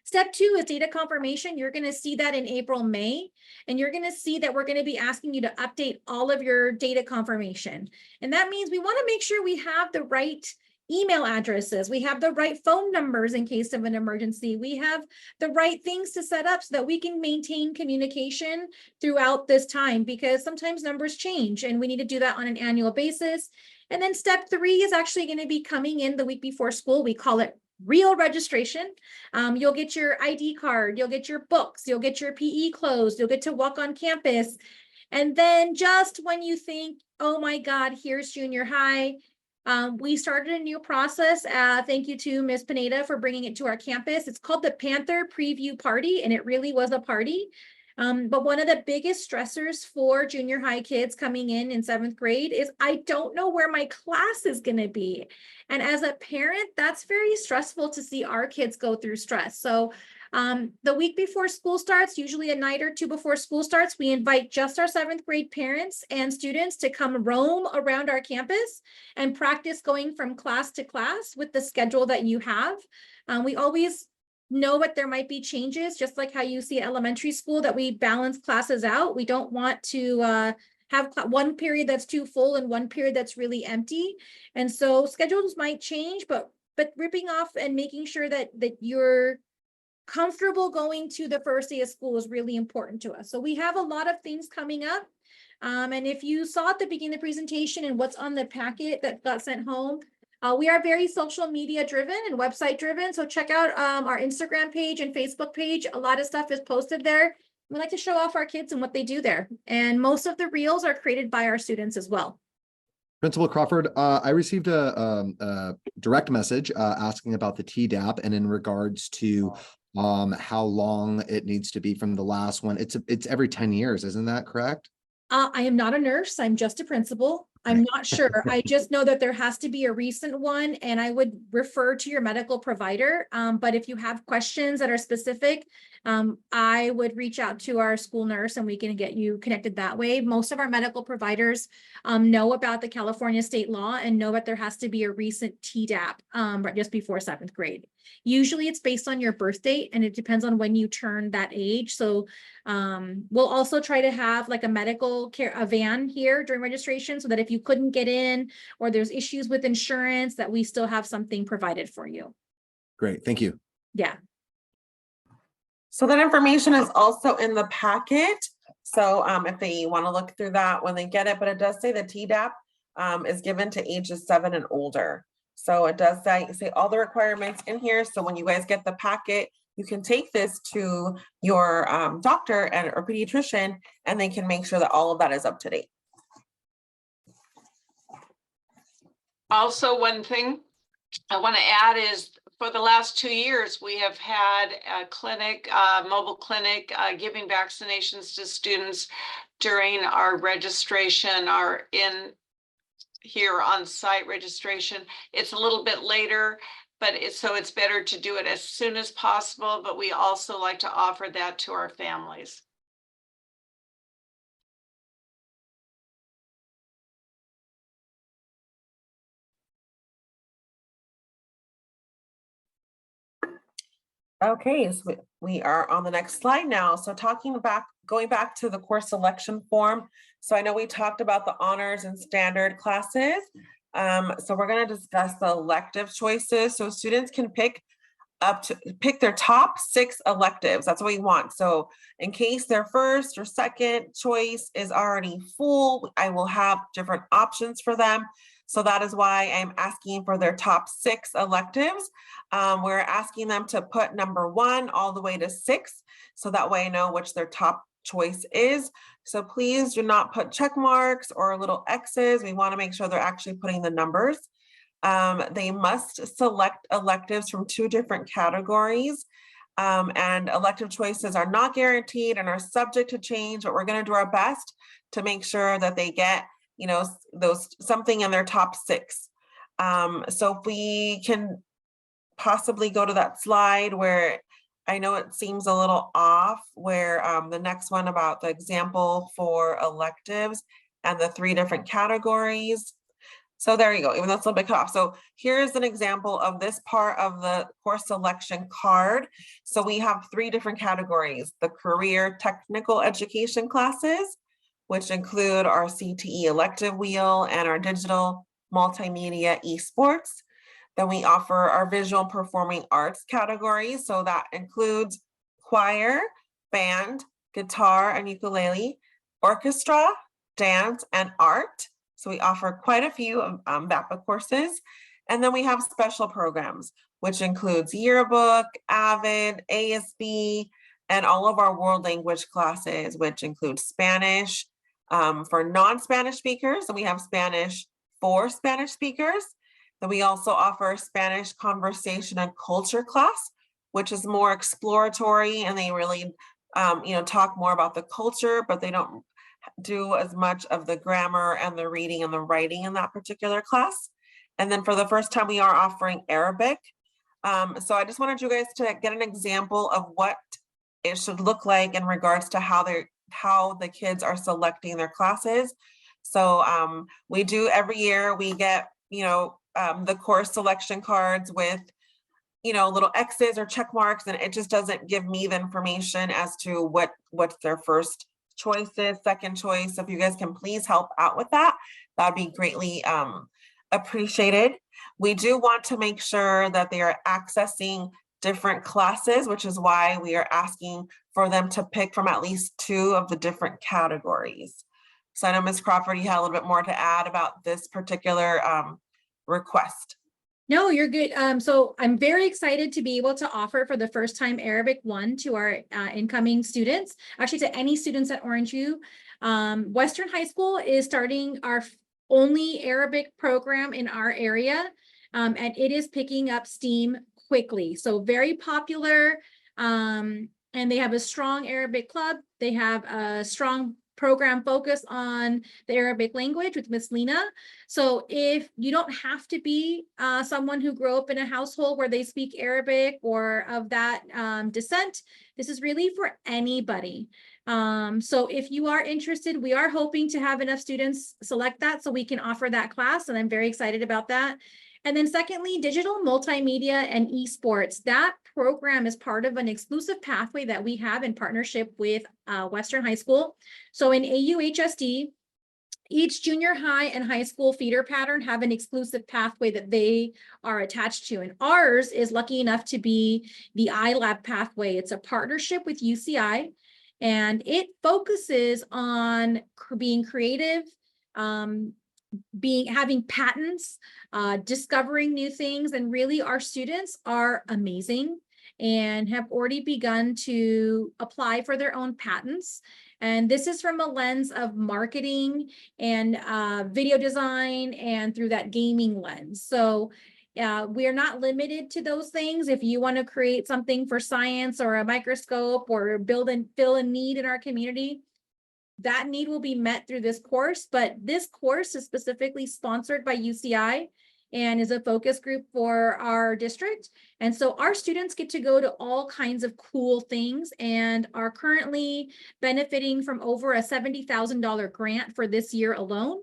Step 2 is data confirmation. You're going to see that in April, May, and you're going to see that we're going to be asking you to update all of your data confirmation. And that means we want to make sure we have the right email addresses. We have the right phone numbers in case of an emergency. We have the right things to set up so that we can maintain communication throughout this time, because sometimes numbers change and we need to do that on an annual basis. And then step 3 is actually going to be coming in the week before school. We call it real registration. You'll get your ID card, you'll get your books, you'll get your PE clothes, you'll get to walk on campus. And then just when you think, oh my God, here's junior high, we started a new process. Thank you to Ms. Pineda for bringing it to our campus. It's called the Panther Preview Party, and it really was a party. But one of the biggest stressors for junior high kids coming in 7th grade is I don't know where my class is going to be. And as a parent, that's very stressful to see our kids go through stress. So the week before school starts, usually a night or two before school starts, we invite just our 7th grade parents and students to come roam around our campus and practice going from class to class with the schedule that you have. We always know what there might be changes, just like how you see at elementary school, that we balance classes out. We don't want to have one period that's too full and one period that's really empty. And so schedules might change, but ripping off and making sure that you're comfortable going to the first day of school is really important to us. So we have a lot of things coming up. And if you saw at the beginning of the presentation and what's on the packet that got sent home, we are very social media driven and website driven. So check out our Instagram page and Facebook page. A lot of stuff is posted there. We like to show off our kids and what they do there. And most of the reels are created by our students as well. Principal Crawford, I received a direct message asking about the Tdap and in regards to how long it needs to be from the last one. It's every 10 years, isn't that correct? I am not a nurse. I'm just a principal. I'm not sure. I just know that there has to be a recent one, and I would refer to your medical provider. But if you have questions that are specific, I would reach out to our school nurse and we can get you connected that way. Most of our medical providers know about the California state law and know that there has to be a recent TDAP right just before 7th grade. Usually it's based on your birth date and it depends on when you turn that age. So we'll also try to have like a medical care, a van here during registration so that if you couldn't get in or there's issues with insurance, that we still have something provided for you. Great, thank you. Yeah. So that information is also in the packet. So if they want to look through that when they get it, but it does say the TDAP is given to ages 7 and older. So it does say all the requirements in here. So when you guys get the packet, you can take this to your doctor or pediatrician, and they can make sure that all of that is up to date. Also, one thing I want to add is for the last 2 years, we have had a clinic, mobile clinic, giving vaccinations to students during our registration, our in here on site registration. It's a little bit later, but it's better to do it as soon as possible, but we also like to offer that to our families. Okay, so we are on the next slide now. So going back to the course selection form. So I know we talked about the honors and standard classes. So we're going to discuss the elective choices. So students can pick their top 6 electives. That's what we want. So in case their first or second choice is already full, I will have different options for them. So that is why I'm asking for their top 6 electives. We're asking them to put number 1 all the way to 6. So that way I know which their top choice is. So please do not put check marks or little X's. We want to make sure they're actually putting the numbers. They must select electives from 2 different categories. And elective choices are not guaranteed and are subject to change, but we're going to do our best to make sure that they get, you know, those something in their top 6. So if we can possibly go to that slide where I know it seems a little off, where the next one about the example for electives and the 3 different categories. So there you go, even though it's a little bit cut off. So here's an example of this part of the course selection card. So we have 3 different categories: the career technical education classes, which include our CTE elective wheel and our digital multimedia esports. Then we offer our visual performing arts category. So that includes choir, band, guitar and ukulele, orchestra, dance, and art. So we offer quite a few VAPA courses. And then we have special programs, which includes yearbook, AVID, ASB, and all of our world language classes, which include Spanish for non-Spanish speakers. And we have Spanish for Spanish speakers. Then we also offer Spanish conversation and culture class, which is more exploratory, and they really talk more about the culture, but they don't do as much of the grammar and the reading and the writing in that particular class. And then for the first time, we are offering Arabic. So I just wanted you guys to get an example of what it should look like in regards to how the kids are selecting their classes. So we do every year, we get the course selection cards with little X's or check marks, and it just doesn't give me the information as to what's their first choice is, second choice. So if you guys can please help out with that, that'd be greatly appreciated. We do want to make sure that they are accessing different classes, which is why we are asking for them to pick from at least 2 of the different categories. So I know Ms. Crawford, you had a little bit more to add about this particular request. No, you're good. So I'm very excited to be able to offer for the first time Arabic 1 to our incoming students, actually to any students at Orangeview. Western High School is starting our only Arabic program in our area, and it is picking up steam quickly. So very popular, and they have a strong Arabic club. They have a strong program focused on the Arabic language with Miss Lena. So if you don't have to be someone who grew up in a household where they speak Arabic or of that descent, this is really for anybody. So if you are interested, we are hoping to have enough students select that so we can offer that class, and I'm very excited about that. And then secondly, digital multimedia and esports. That program is part of an exclusive pathway that we have in partnership with Western High School. So in AUHSD, each junior high and high school feeder pattern have an exclusive pathway that they are attached to. And ours is lucky enough to be the iLab pathway. It's a partnership with UCI, and it focuses on being creative, having patents, discovering new things, and really our students are amazing and have already begun to apply for their own patents. And this is from a lens of marketing and video design and through that gaming lens. So we are not limited to those things. If you want to create something for science or a microscope or build and fill a need in our community, that need will be met through this course. But this course is specifically sponsored by UCI and is a focus group for our district. And so our students get to go to all kinds of cool things and are currently benefiting from over a $70,000 grant for this year alone.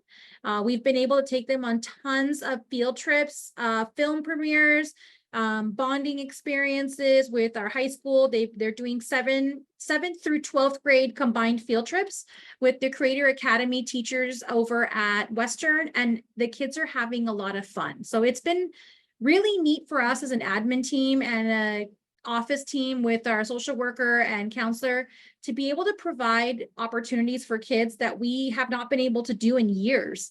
We've been able to take them on tons of field trips, film premieres, bonding experiences with our high school. They're doing 7th through 12th grade combined field trips with the Creator Academy teachers over at Western, and the kids are having a lot of fun. So it's been really neat for us as an admin team and a office team with our social worker and counselor to be able to provide opportunities for kids that we have not been able to do in years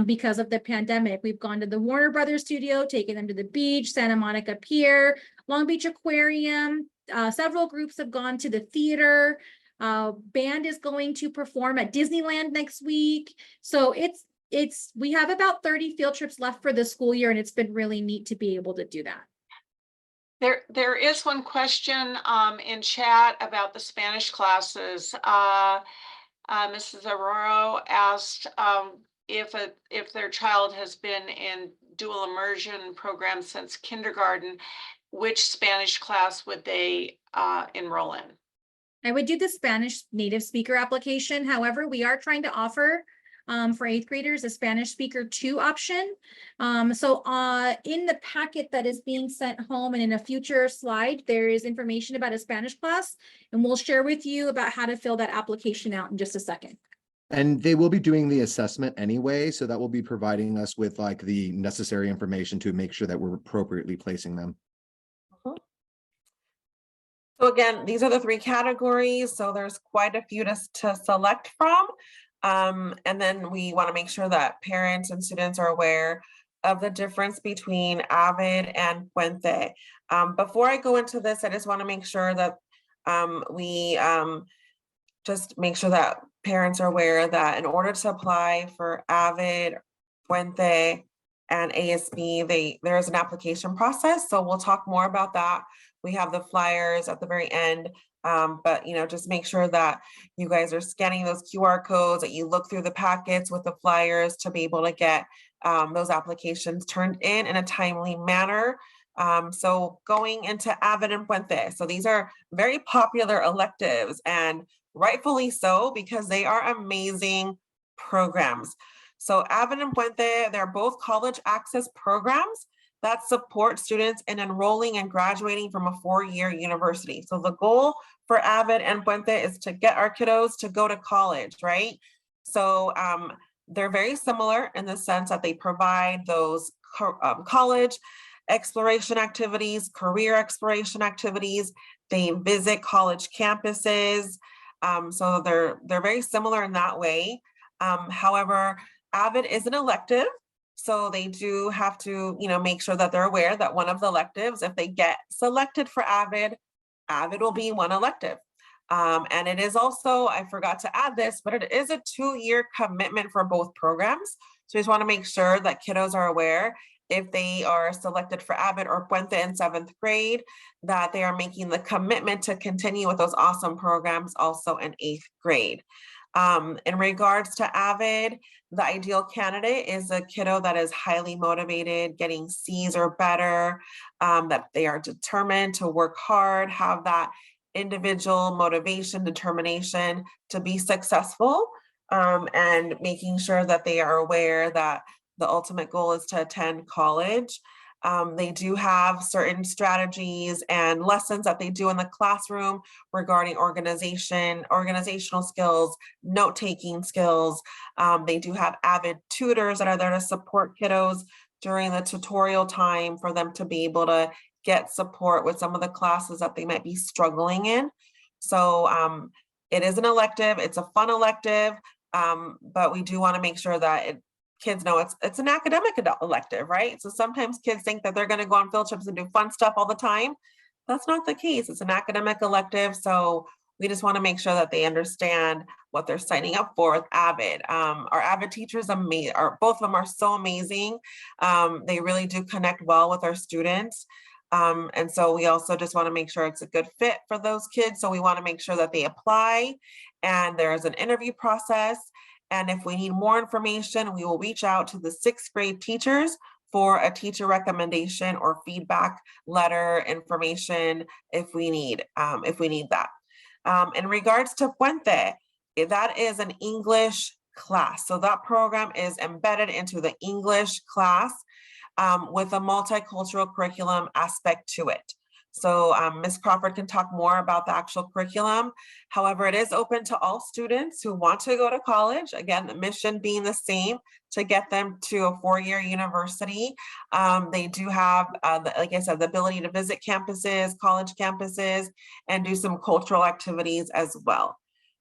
because of the pandemic. We've gone to the Warner Brothers studio, taken them to the beach, Santa Monica Pier, Long Beach Aquarium. Several groups have gone to the theater. Band is going to perform at Disneyland next week. So we have about 30 field trips left for the school year, and it's been really neat to be able to do that. There is one question in chat about the Spanish classes. Mrs. Aurora asked if their child has been in dual immersion program since kindergarten, which Spanish class would they enroll in? I would do the Spanish native speaker application. However, we are trying to offer for 8th graders a Spanish speaker 2 option. So in the packet that is being sent home and in a future slide, there is information about a Spanish class, and we'll share with you about how to fill that application out in just a second. And they will be doing the assessment anyway, so that will be providing us with like the necessary information to make sure that we're appropriately placing them. So again, these are the 3 categories. So there's quite a few to select from. And then we want to make sure that parents and students are aware of the difference between AVID and Puente. Before I go into this, I just want to make sure that we just make sure that parents are aware that in order to apply for AVID, Puente, and ASB, there is an application process. So we'll talk more about that. We have the flyers at the very end. But just make sure that you guys are scanning those QR codes, that you look through the packets with the flyers to be able to get those applications turned in a timely manner. So going into AVID and Puente. So these are very popular electives, and rightfully so, because they are amazing programs. So AVID and Puente, they're both college access programs that support students in enrolling and graduating from a 4-year university. So the goal for AVID and Puente is to get our kiddos to go to college, right? So they're very similar in the sense that they provide those college exploration activities, career exploration activities. They visit college campuses. So they're very similar in that way. However, AVID is an elective. So they do have to, make sure that they're aware that one of the electives, if they get selected for AVID, AVID will be one elective. And it is also, I forgot to add this, but it is a 2-year commitment for both programs. So we just want to make sure that kiddos are aware if they are selected for AVID or Puente in 7th grade, that they are making the commitment to continue with those awesome programs also in 8th grade. In regards to AVID, the ideal candidate is a kiddo that is highly motivated, getting C's or better, that they are determined to work hard, have that individual motivation, determination to be successful, and making sure that they are aware that the ultimate goal is to attend college. They do have certain strategies and lessons that they do in the classroom regarding organizational skills, note-taking skills. They do have avid tutors that are there to support kiddos during the tutorial time for them to be able to get support with some of the classes that they might be struggling in. So it is an elective, it's a fun elective, but we do want to make sure that kids know it's an academic elective, right? So sometimes kids think that they're going to go on field trips and do fun stuff all the time. That's not the case. It's an academic elective. So we just want to make sure that they understand what they're signing up for with AVID. Our AVID teachers, both of them are so amazing. They really do connect well with our students. And so we also just want to make sure it's a good fit for those kids. So we want to make sure that they apply and there's an interview process. And if we need more information, we will reach out to the 6th grade teachers for a teacher recommendation or feedback letter information if we need that. In regards to Puente, that is an English class. So that program is embedded into the English class with a multicultural curriculum aspect to it. So Ms. Crawford can talk more about the actual curriculum. However, it is open to all students who want to go to college. Again, the mission being the same, to get them to a 4-year university. They do have, like I said, the ability to visit campuses, college campuses, and do some cultural activities as well.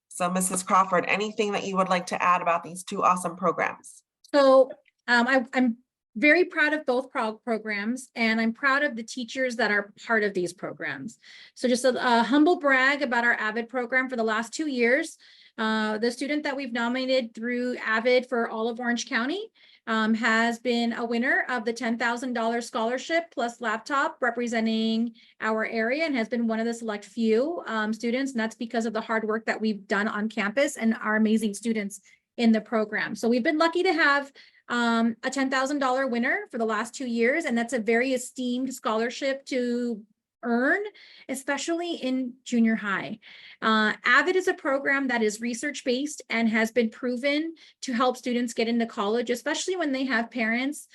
So Mrs. Crawford, anything that you would like to add about these 2 awesome programs? So I'm very proud of both programs, and I'm proud of the teachers that are part of these programs. So just a humble brag about our AVID program for the last 2 years. The student that we've nominated through AVID for all of Orange County has been a winner of the $10,000 scholarship plus laptop representing our area, and has been one of the select few students. And that's because of the hard work that we've done on campus and our amazing students in the program. So we've been lucky to have a $10,000 winner for the last 2 years, and that's a very esteemed scholarship to earn, especially in junior high. AVID is a program that is research-based and has been proven to help students get into college, especially when they have parents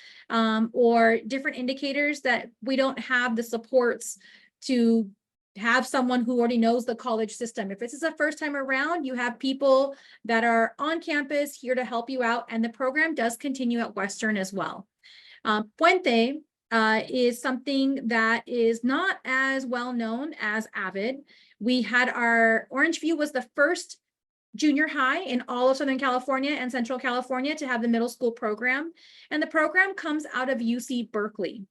or different indicators that we don't have the supports to have someone who already knows the college system. If this is a first time around, you have people that are on campus here to help you out, and the program does continue at Western as well. Puente is something that is not as well known as AVID. We had Orange View was the first junior high in all of Southern California and Central California to have the middle school program, and the program comes out of UC Berkeley.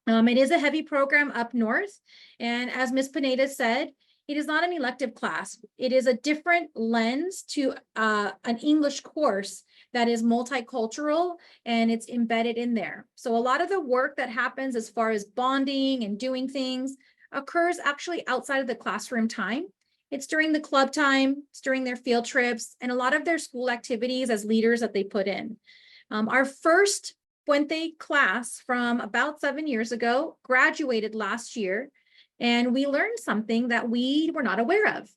It is a heavy program up north, and as Ms. Pineda said, it is not an elective class. It is a different lens to an English course that is multicultural, and it's embedded in there. So a lot of the work that happens as far as bonding and doing things occurs actually outside of the classroom time. It's during the club time, it's during their field trips, and a lot of their school activities as leaders that they put in. Our first Puente class from about 7 years ago graduated last year, and we learned something that we were not aware of,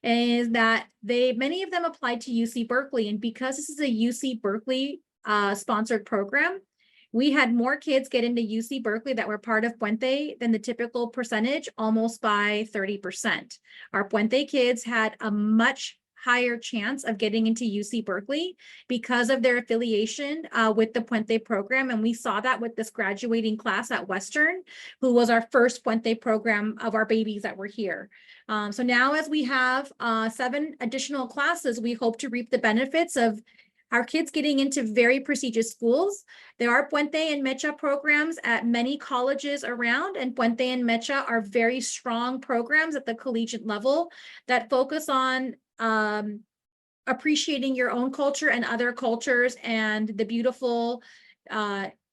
is that many of them applied to UC Berkeley, and because this is a UC Berkeley sponsored program, we had more kids get into UC Berkeley that were part of Puente than the typical percentage, almost by 30%. Our Puente kids had a much higher chance of getting into UC Berkeley because of their affiliation with the Puente program. And we saw that with this graduating class at Western, who was our first Puente program of our babies that were here. So now as we have 7 additional classes, we hope to reap the benefits of our kids getting into very prestigious schools. There are Puente and Mecha programs at many colleges around, and Puente and Mecha are very strong programs at the collegiate level that focus on appreciating your own culture and other cultures and the beautiful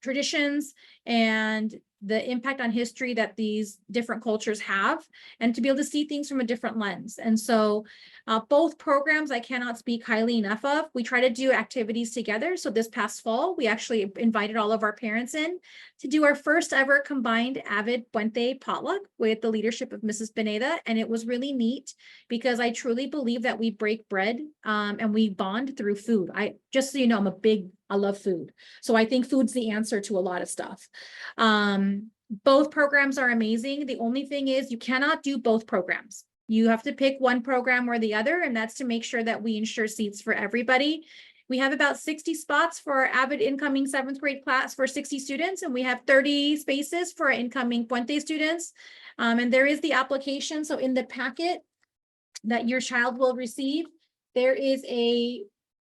traditions and the impact on history that these different cultures have, and to be able to see things from a different lens. And so both programs I cannot speak highly enough of. We try to do activities together. So this past fall, we actually invited all of our parents in to do our first ever combined Avid Puente potluck with the leadership of Mrs. Pineda. And it was really neat because I truly believe that we break bread and we bond through food. Just so you know, I love food. So I think food's the answer to a lot of stuff. Both programs are amazing. The only thing is you cannot do both programs. You have to pick one program or the other, and that's to make sure that we ensure seats for everybody. We have about 60 spots for our Avid incoming 7th grade class for 60 students, and we have 30 spaces for our incoming Puente students. And there is the application. So in the packet that your child will receive, there is a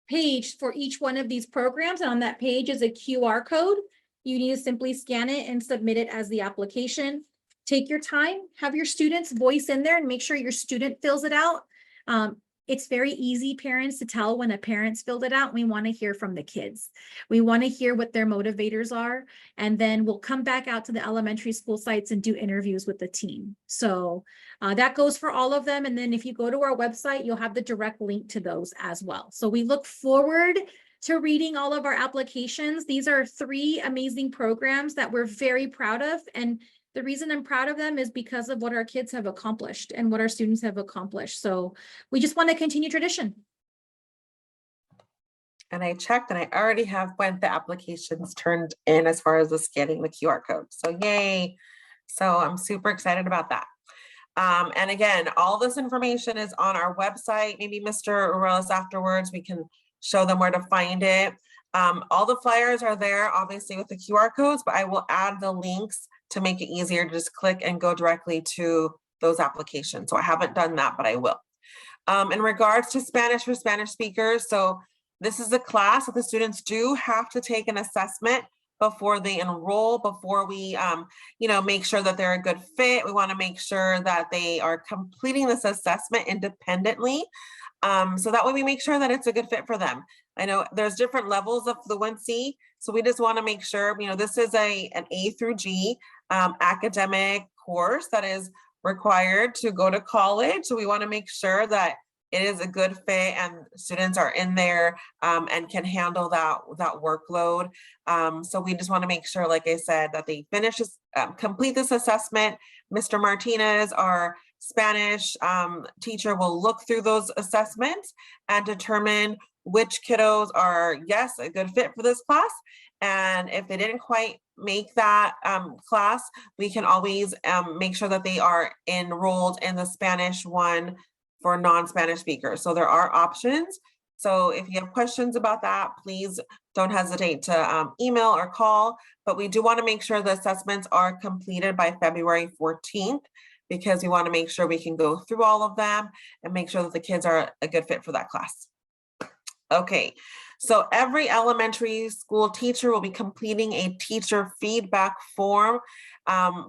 page for each one of these programs. And on that page is a QR code. You need to simply scan it and submit it as the application. Take your time, have your students voice in there and make sure your student fills it out. It's very easy, parents, to tell when a parent's filled it out. We want to hear from the kids. We want to hear what their motivators are. And then we'll come back out to the elementary school sites and do interviews with the team. So that goes for all of them. And then if you go to our website, you'll have the direct link to those as well. So we look forward to reading all of our applications. These are 3 amazing programs that we're very proud of. And the reason I'm proud of them is because of what our kids have accomplished and what our students have accomplished. So we just want to continue tradition. And I checked and I already have the applications turned in as far as the scanning the QR code. So yay. So I'm super excited about that. And again, all this information is on our website. Maybe Mr. Arelis afterwards, we can show them where to find it. All the flyers are there, obviously with the QR codes, but I will add the links to make it easier to just click and go directly to those applications. So I haven't done that, but I will. In regards to Spanish for Spanish speakers, so this is a class that the students do have to take an assessment before they enroll, before we make sure that they're a good fit. We want to make sure that they are completing this assessment independently. So that way we make sure that it's a good fit for them. I know there's different levels of fluency, so we just want to make sure, this is an A through G academic course that is required to go to college. So we want to make sure that it is a good fit and students are in there and can handle that workload. So we just want to make sure, like I said, that they finish this, complete this assessment. Mr. Martinez, our Spanish teacher, will look through those assessments and determine which kiddos are, yes, a good fit for this class. And if they didn't quite make that class, we can always make sure that they are enrolled in the Spanish one for non-Spanish speakers. So there are options. So if you have questions about that, please don't hesitate to email or call. But we do want to make sure the assessments are completed by February 14th, because we want to make sure we can go through all of them and make sure that the kids are a good fit for that class. Okay, so every elementary school teacher will be completing a teacher feedback form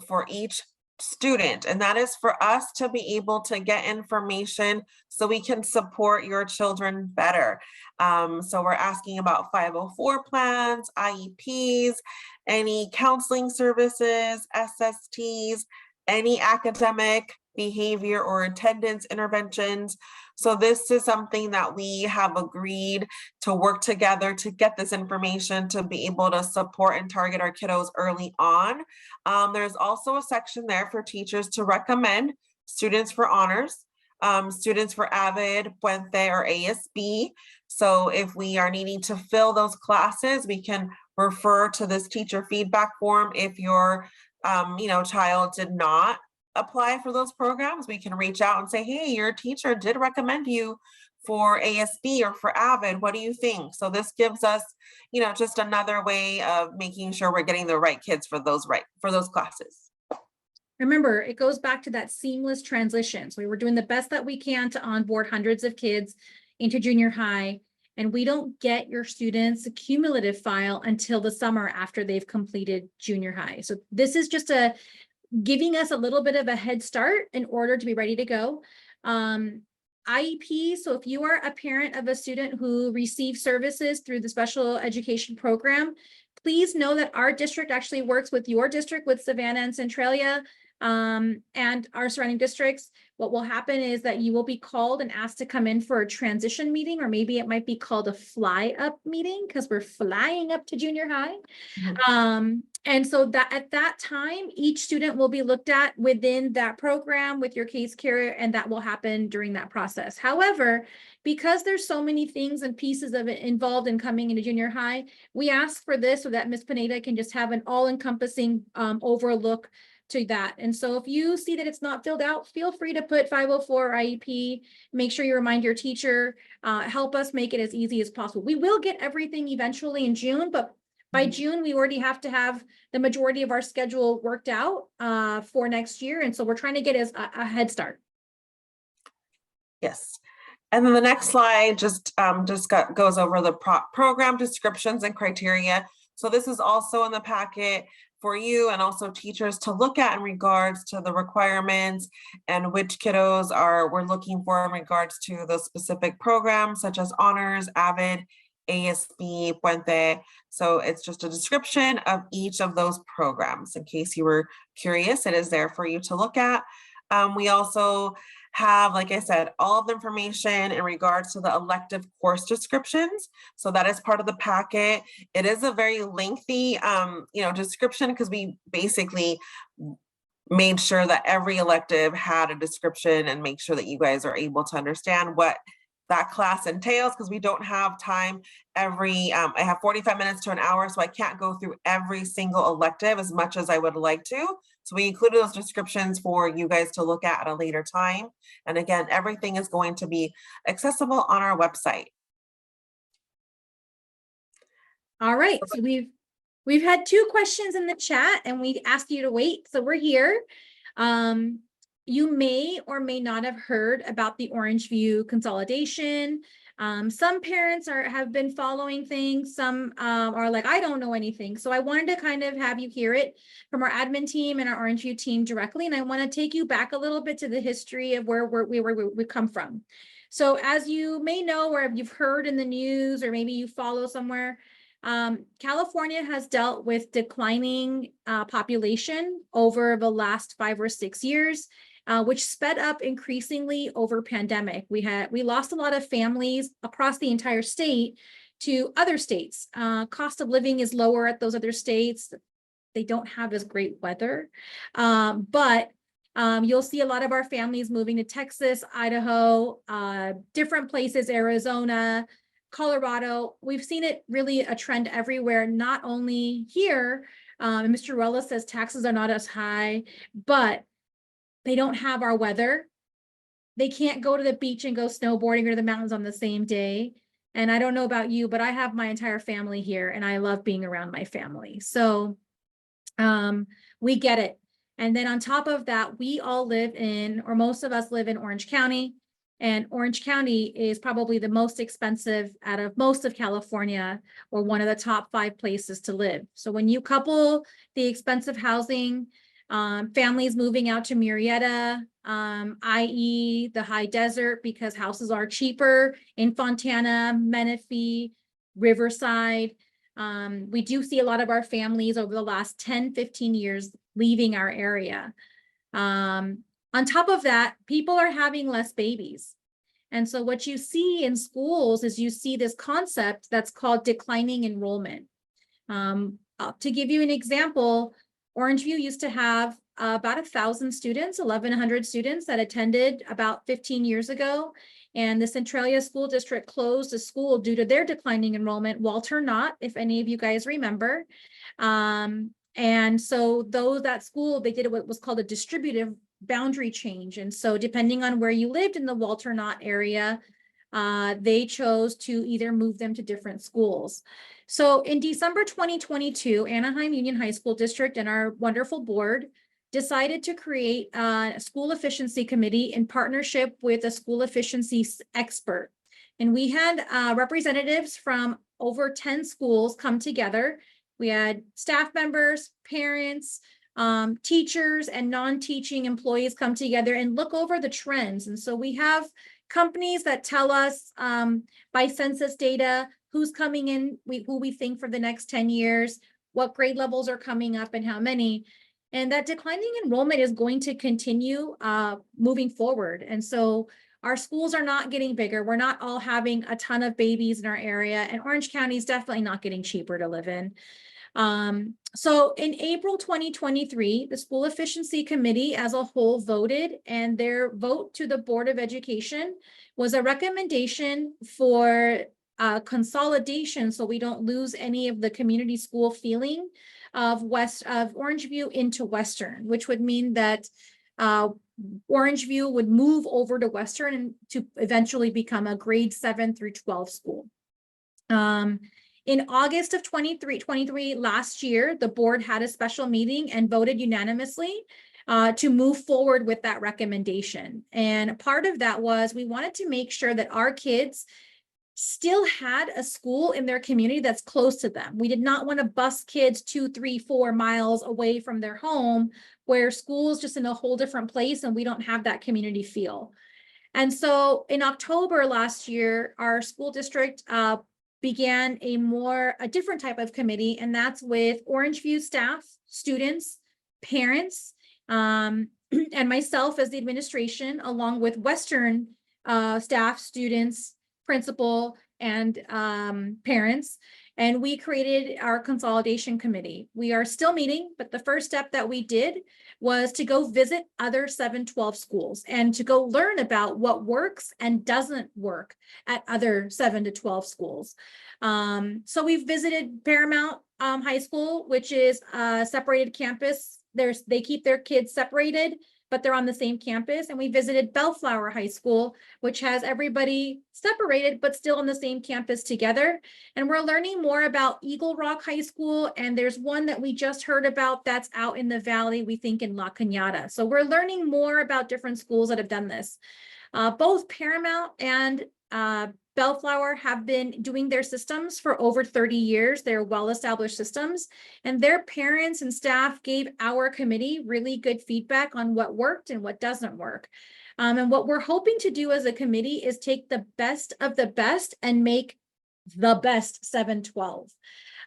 for each student, and that is for us to be able to get information so we can support your children better. So we're asking about 504 plans, IEPs, any counseling services, SSTs, any academic behavior or attendance interventions. So this is something that we have agreed to work together to get this information to be able to support and target our kiddos early on. There's also a section there for teachers to recommend students for honors, students for AVID, Puente, or ASB. So if we are needing to fill those classes, we can refer to this teacher feedback form. If your child did not apply for those programs, we can reach out and say, hey, your teacher did recommend you for ASB or for AVID. What do you think? So this gives us, just another way of making sure we're getting the right kids for those classes. Remember, it goes back to that seamless transition. So we were doing the best that we can to onboard hundreds of kids into junior high, and we don't get your students a cumulative file until the summer after they've completed junior high. So this is just giving us a little bit of a head start in order to be ready to go. IEP, so if you are a parent of a student who receives services through the special education program, please know that our district actually works with your district, with Savannah and Centralia, and our surrounding districts. What will happen is that you will be called and asked to come in for a transition meeting, or maybe it might be called a fly up meeting because we're flying up to junior high. And so that at that time, each student will be looked at within that program with your case carrier, and that will happen during that process. However, because there's so many things and pieces of it involved in coming into junior high, we ask for this so that Ms. Pineda can just have an all-encompassing overlook to that. And so if you see that it's not filled out, feel free to put 504 IEP, make sure you remind your teacher, help us make it as easy as possible. We will get everything eventually in June, but by June, we already have to have the majority of our schedule worked out for next year. And so we're trying to get us a head start. Yes. And then the next slide just goes over the program descriptions and criteria. So this is also in the packet for you and also teachers to look at in regards to the requirements and which kiddos we're looking for in regards to the specific programs such as honors, AVID, ASB, Puente. So it's just a description of each of those programs. In case you were curious, it is there for you to look at. We also have, like I said, all of the information in regards to the elective course descriptions. So that is part of the packet. It is a very lengthy, description because we basically made sure that every elective had a description and make sure that you guys are able to understand what that class entails, because we don't have time I have 45 minutes to an hour, so I can't go through every single elective as much as I would like to. So we included those descriptions for you guys to look at a later time. And again, everything is going to be accessible on our website. All right, so we've had 2 questions in the chat and we asked you to wait, so we're here. You may or may not have heard about the Orangeview consolidation. Some parents have been following things. Some are like, I don't know anything. So I wanted to kind of have you hear it from our admin team and our Orangeview team directly. And I want to take you back a little bit to the history of where we come from. So as you may know, or you've heard in the news, or maybe you follow somewhere, California has dealt with declining population over the last 5 or 6 years. Which sped up increasingly over pandemic. We lost a lot of families across the entire state to other states. Cost of living is lower at those other states. They don't have as great weather, but you'll see a lot of our families moving to Texas, Idaho, different places, Arizona, Colorado. We've seen it really a trend everywhere, not only here. And Mr. Rella says taxes are not as high, but they don't have our weather. They can't go to the beach and go snowboarding or to the mountains on the same day. And I don't know about you, but I have my entire family here and I love being around my family. So we get it. And then on top of that, we all live in, or most of us live in Orange County. And Orange County is probably the most expensive out of most of California, or one of the top 5 places to live. So when you couple the expensive housing, families moving out to Murrieta, i.e. the high desert, because houses are cheaper in Fontana, Menifee, Riverside. We do see a lot of our families over the last 10, 15 years leaving our area. On top of that, people are having less babies. And so what you see in schools is you see this concept that's called declining enrollment. To give you an example, Orangeview used to have about 1,000 students, 1,100 students that attended about 15 years ago. And the Centralia School District closed a school due to their declining enrollment, Walter Knott, if any of you guys remember. And so that school, they did what was called a distributive boundary change. And so depending on where you lived in the Walter Knott area, they chose to either move them to different schools. So in December 2022, Anaheim Union High School District and our wonderful board decided to create a school efficiency committee in partnership with a school efficiency expert. And we had representatives from over 10 schools come together. We had staff members, parents, teachers, and non-teaching employees come together and look over the trends. And so we have companies that tell us by census data who's coming in, who we think for the next 10 years. what grade levels are coming up and how many. And that declining enrollment is going to continue moving forward. And so our schools are not getting bigger. We're not all having a ton of babies in our area, and Orange County is definitely not getting cheaper to live in. So in April 2023, the School Efficiency Committee as a whole voted, and their vote to the Board of Education was a recommendation for consolidation, so we don't lose any of the community school feeling of Orangeview into Western, which would mean that Orangeview would move over to Western and to eventually become a grade 7 through 12 school. In August of 23 last year, the board had a special meeting and voted unanimously to move forward with that recommendation. And part of that was we wanted to make sure that our kids still had a school in their community that's close to them. We did not want to bus kids 2, 3, 4 miles away from their home where school's just in a whole different place and we don't have that community feel. And so in October last year, our school district began a different type of committee, and that's with Orangeview staff, students, parents, and myself as the administration, along with Western staff, students, principal, and parents. And we created our consolidation committee. We are still meeting, but the first step that we did was to go visit other 7-12 schools and to go learn about what works and doesn't work at other 7 to 12 schools. So we've visited Paramount High School, which is a separated campus. They keep their kids separated, but they're on the same campus. And we visited Bellflower High School, which has everybody separated, but still on the same campus together. And we're learning more about Eagle Rock High School. And there's one that we just heard about that's out in the valley, we think in La Cañada. So we're learning more about different schools that have done this. Both Paramount and Bellflower have been doing their systems for over 30 years. They're well-established systems, and their parents and staff gave our committee really good feedback on what worked and what doesn't work. And what we're hoping to do as a committee is take the best of the best and make the best 7-12.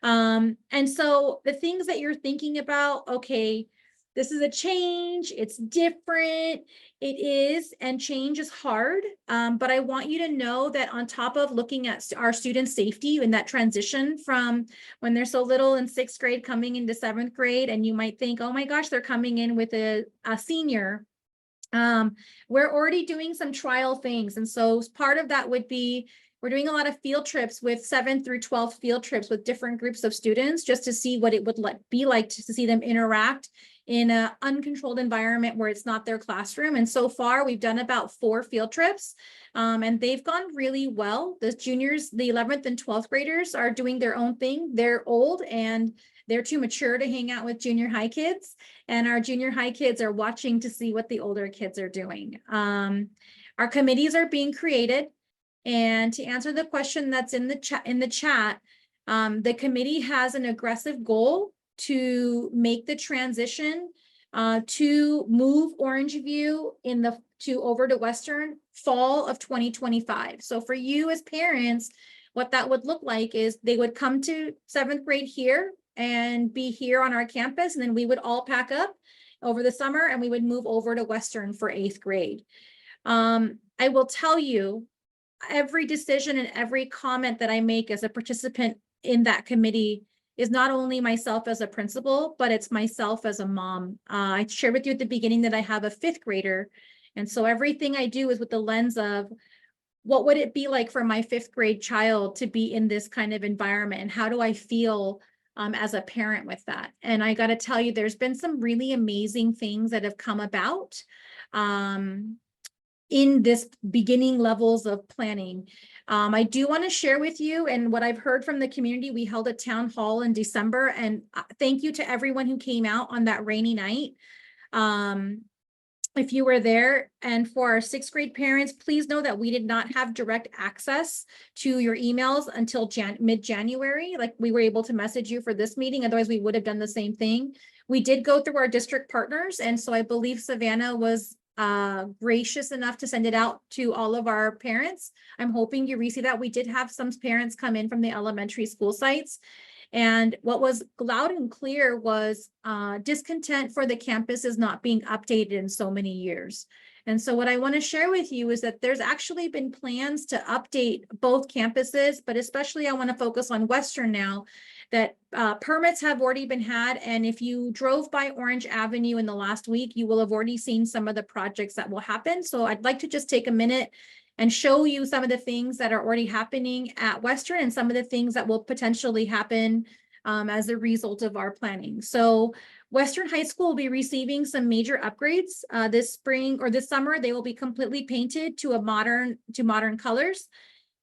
And so the things that you're thinking about, okay, this is a change, it's different, it is, and change is hard. But I want you to know that on top of looking at our students' safety in that transition from when they're so little in 6th grade coming into 7th grade, and you might think, oh my gosh, they're coming in with a senior. We're already doing some trial things. And so part of that would be, we're doing a lot of field trips with 7 through 12 field trips with different groups of students, just to see what it would be like to see them interact in an uncontrolled environment where it's not their classroom. And so far we've done about 4 field trips and they've gone really well. The juniors, the 11th and 12th graders are doing their own thing. They're old and they're too mature to hang out with junior high kids. And our junior high kids are watching to see what the older kids are doing. Our committees are being created. And to answer the question that's in the chat, the committee has an aggressive goal to make the transition to move Orangeview over to Western fall of 2025. So for you as parents, what that would look like is they would come to 7th grade here and be here on our campus, and then we would all pack up over the summer and we would move over to Western for 8th grade. I will tell you, every decision and every comment that I make as a participant in that committee is not only myself as a principal, but it's myself as a mom. I shared with you at the beginning that I have a 5th grader. And so everything I do is with the lens of what would it be like for my 5th grade child to be in this kind of environment? And how do I feel as a parent with that? And I got to tell you, there's been some really amazing things that have come about in this beginning levels of planning. I do want to share with you, and what I've heard from the community, we held a town hall in December, and thank you to everyone who came out on that rainy night. If you were there, and for our 6th grade parents, please know that we did not have direct access to your emails until mid-January. Like, we were able to message you for this meeting, otherwise we would have done the same thing. We did go through our district partners, and so I believe Savannah was gracious enough to send it out to all of our parents. I'm hoping you receive that. We did have some parents come in from the elementary school sites. And what was loud and clear was discontent for the campuses not being updated in so many years. And so what I want to share with you is that there's actually been plans to update both campuses, but especially I want to focus on Western now, that permits have already been had. And if you drove by Orange Avenue in the last week, you will have already seen some of the projects that will happen. So I'd like to just take a minute and show you some of the things that are already happening at Western and some of the things that will potentially happen as a result of our planning. So Western High School will be receiving some major upgrades this spring or this summer. They will be completely painted to modern colors.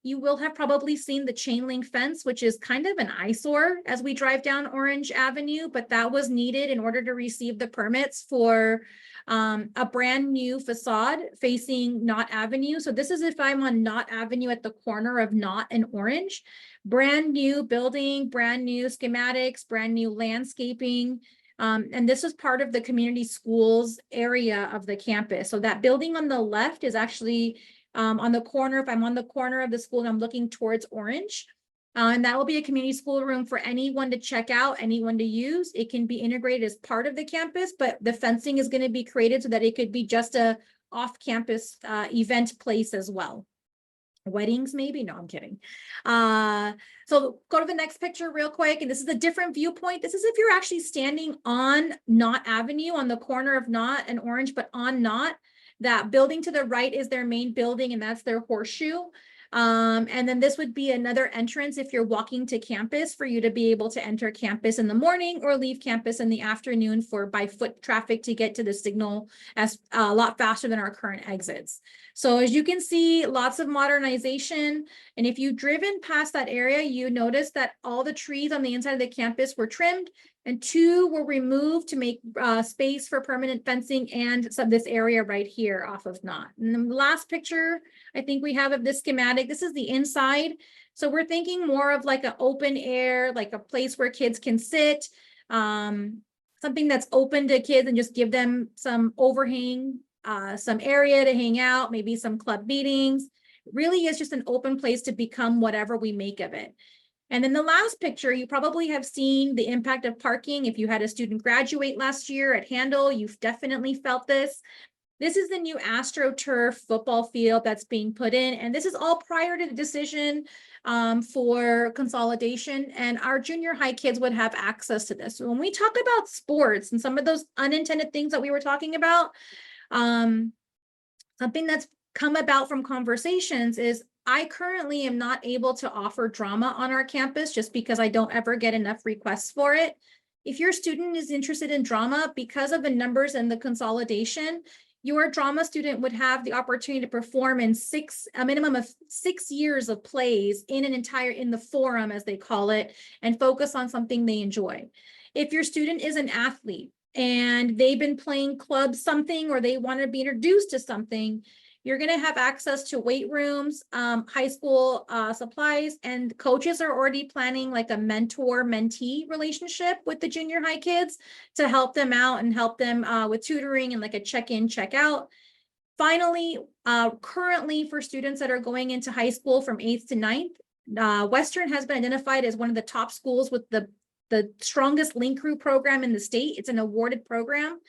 You will have probably seen the chain link fence, which is kind of an eyesore as we drive down Orange Avenue, but that was needed in order to receive the permits for a brand new facade facing Knott Avenue. So this is if I'm on Knott Avenue at the corner of Knott and Orange. Brand new building, brand new schematics, brand new landscaping. And this is part of the community schools area of the campus. So that building on the left is actually on the corner. If I'm on the corner of the school and I'm looking towards Orange, and that will be a community school room for anyone to check out, anyone to use. It can be integrated as part of the campus, but the fencing is going to be created so that it could be just a off-campus event place as well. Weddings, maybe? No, I'm kidding. So go to the next picture real quick. And this is a different viewpoint. This is if you're actually standing on Knott Avenue on the corner of Knott and Orange, but on Knott. That building to the right is their main building, and that's their horseshoe. And then this would be another entrance if you're walking to campus for you to be able to enter campus in the morning or leave campus in the afternoon for by foot traffic to get to the signal as a lot faster than our current exits. So as you can see, lots of modernization. And if you've driven past that area, you notice that all the trees on the inside of the campus were trimmed and 2 were removed to make space for permanent fencing and this area right here off of Knott. And then the last picture I think we have of this schematic, this is the inside. So we're thinking more of like an open air, like a place where kids can sit, something that's open to kids and just give them some overhang, some area to hang out, maybe some club meetings. It really is just an open place to become whatever we make of it. And then the last picture, you probably have seen the impact of parking. If you had a student graduate last year at Handel, you've definitely felt this. This is the new AstroTurf football field that's being put in. And this is all prior to the decision for consolidation. And our junior high kids would have access to this. So when we talk about sports and some of those unintended things that we were talking about, something that's come about from conversations is I currently am not able to offer drama on our campus just because I don't ever get enough requests for it. If your student is interested in drama, because of the numbers and the consolidation, your drama student would have the opportunity to perform in a minimum of 6 years of plays in the forum, as they call it, and focus on something they enjoy. If your student is an athlete and they've been playing club something, or they want to be introduced to something, you're going to have access to weight rooms, high school supplies, and coaches are already planning like a mentor-mentee relationship with the junior high kids to help them out and help them with tutoring and like a check-in, check-out. Finally, currently for students that are going into high school from 8th to 9th, Western has been identified as one of the top schools with the strongest link crew program in the state. It's an awarded program.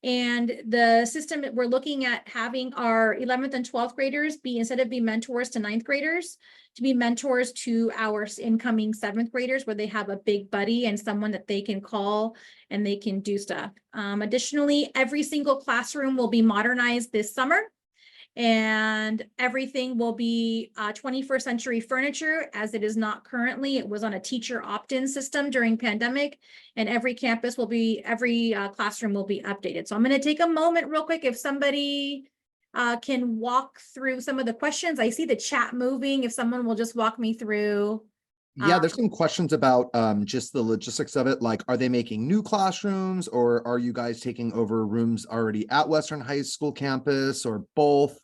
And the system that we're looking at having our 11th and 12th graders be, instead of being mentors to 9th graders, to be mentors to our incoming 7th graders, where they have a big buddy and someone that they can call and they can do stuff. Additionally, every single classroom will be modernized this summer. And everything will be 21st century furniture, as it is not currently. It was on a teacher opt-in system during pandemic, and every campus will be, every classroom will be updated. So I'm going to take a moment real quick. If somebody can walk through some of the questions, I see the chat moving. If someone will just walk me through. Yeah, there's some questions about just the logistics of it. Like, are they making new classrooms, or are you guys taking over rooms already at Western High School campus, or both?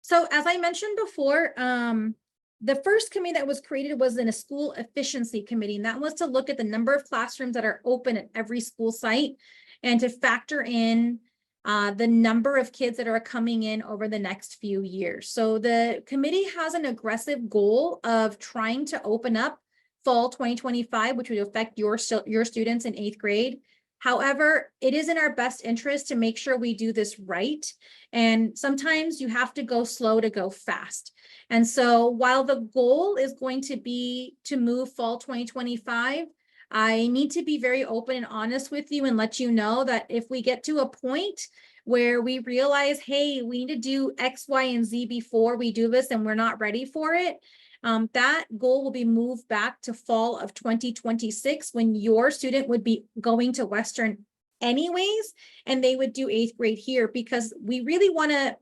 So as I mentioned before, the first committee that was created was in a school efficiency committee, and that was to look at the number of classrooms that are open at every school site and to factor in the number of kids that are coming in over the next few years. So the committee has an aggressive goal of trying to open up fall 2025, which would affect your students in 8th grade. However, it is in our best interest to make sure we do this right. And sometimes you have to go slow to go fast. And so while the goal is going to be to move fall 2025, I need to be very open and honest with you and let you know that if we get to a point where we realize, hey, we need to do X, Y, and Z before we do this and we're not ready for it, that goal will be moved back to fall of 2026 when your student would be going to Western anyways, and they would do 8th grade here, because we really want to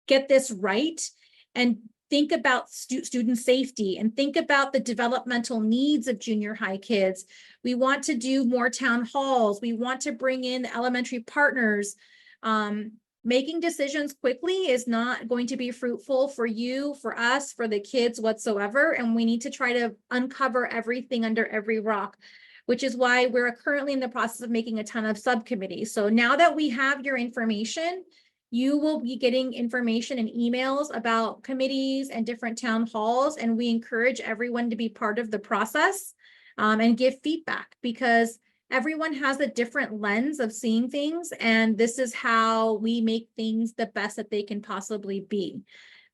get this right and think about student safety and think about the developmental needs of junior high kids. We want to do more town halls. We want to bring in the elementary partners. Making decisions quickly is not going to be fruitful for you, for us, for the kids whatsoever. And we need to try to uncover everything under every rock, which is why we're currently in the process of making a ton of subcommittees. So now that we have your information, you will be getting information and emails about committees and different town halls. And we encourage everyone to be part of the process and give feedback, because everyone has a different lens of seeing things, and this is how we make things the best that they can possibly be.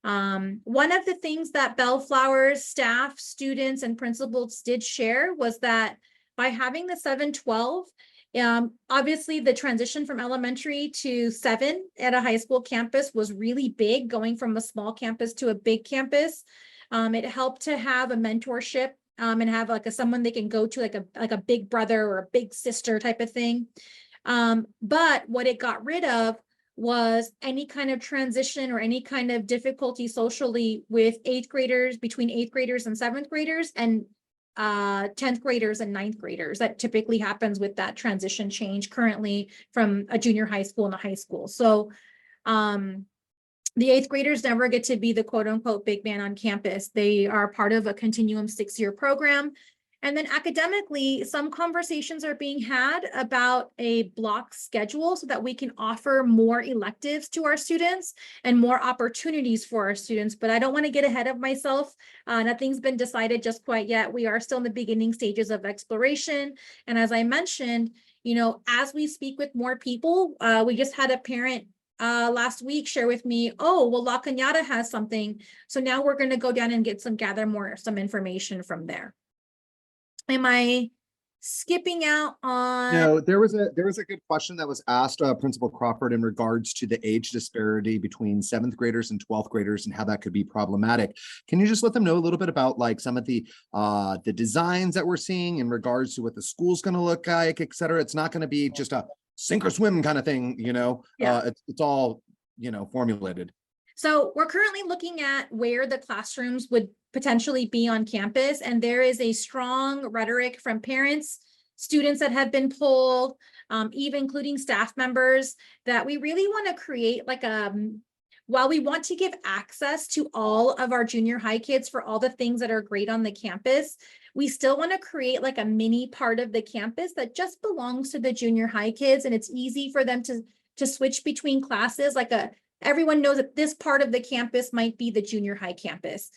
One of the things that Bellflower's staff, students, and principals did share was that by having the 7-12, obviously the transition from elementary to 7 at a high school campus was really big, going from a small campus to a big campus. It helped to have a mentorship and have like someone they can go to, like a big brother or a big sister type of thing. But what it got rid of was any kind of transition or any kind of difficulty socially with 8th graders, between 8th graders and 7th graders, and 10th graders and 9th graders. That typically happens with that transition change currently from a junior high school and a high school. So the 8th graders never get to be the quote unquote big man on campus. They are part of a continuum 6-year program. And then academically, some conversations are being had about a block schedule so that we can offer more electives to our students and more opportunities for our students. But I don't want to get ahead of myself. Nothing's been decided just quite yet. We are still in the beginning stages of exploration. And as I mentioned, you know, as we speak with more people, we just had a parent last week share with me, oh, well, La Cañada has something. So now we're going to go down and gather some information from there. Am I skipping out on? No, there was a good question that was asked, Principal Crawford, in regards to the age disparity between 7th graders and 12th graders and how that could be problematic. Can you just let them know a little bit about like some of the designs that we're seeing in regards to what the school's going to look like, et cetera? It's not going to be just a sink or swim kind of thing, you know. Yeah. It's all, you know, formulated. So we're currently looking at where the classrooms would potentially be on campus, and there is a strong rhetoric from parents, students that have been polled, even including staff members, that we really want to create like while we want to give access to all of our junior high kids for all the things that are great on the campus, we still want to create like a mini part of the campus that just belongs to the junior high kids, and it's easy for them to switch between classes. Like everyone knows that this part of the campus might be the junior high campus.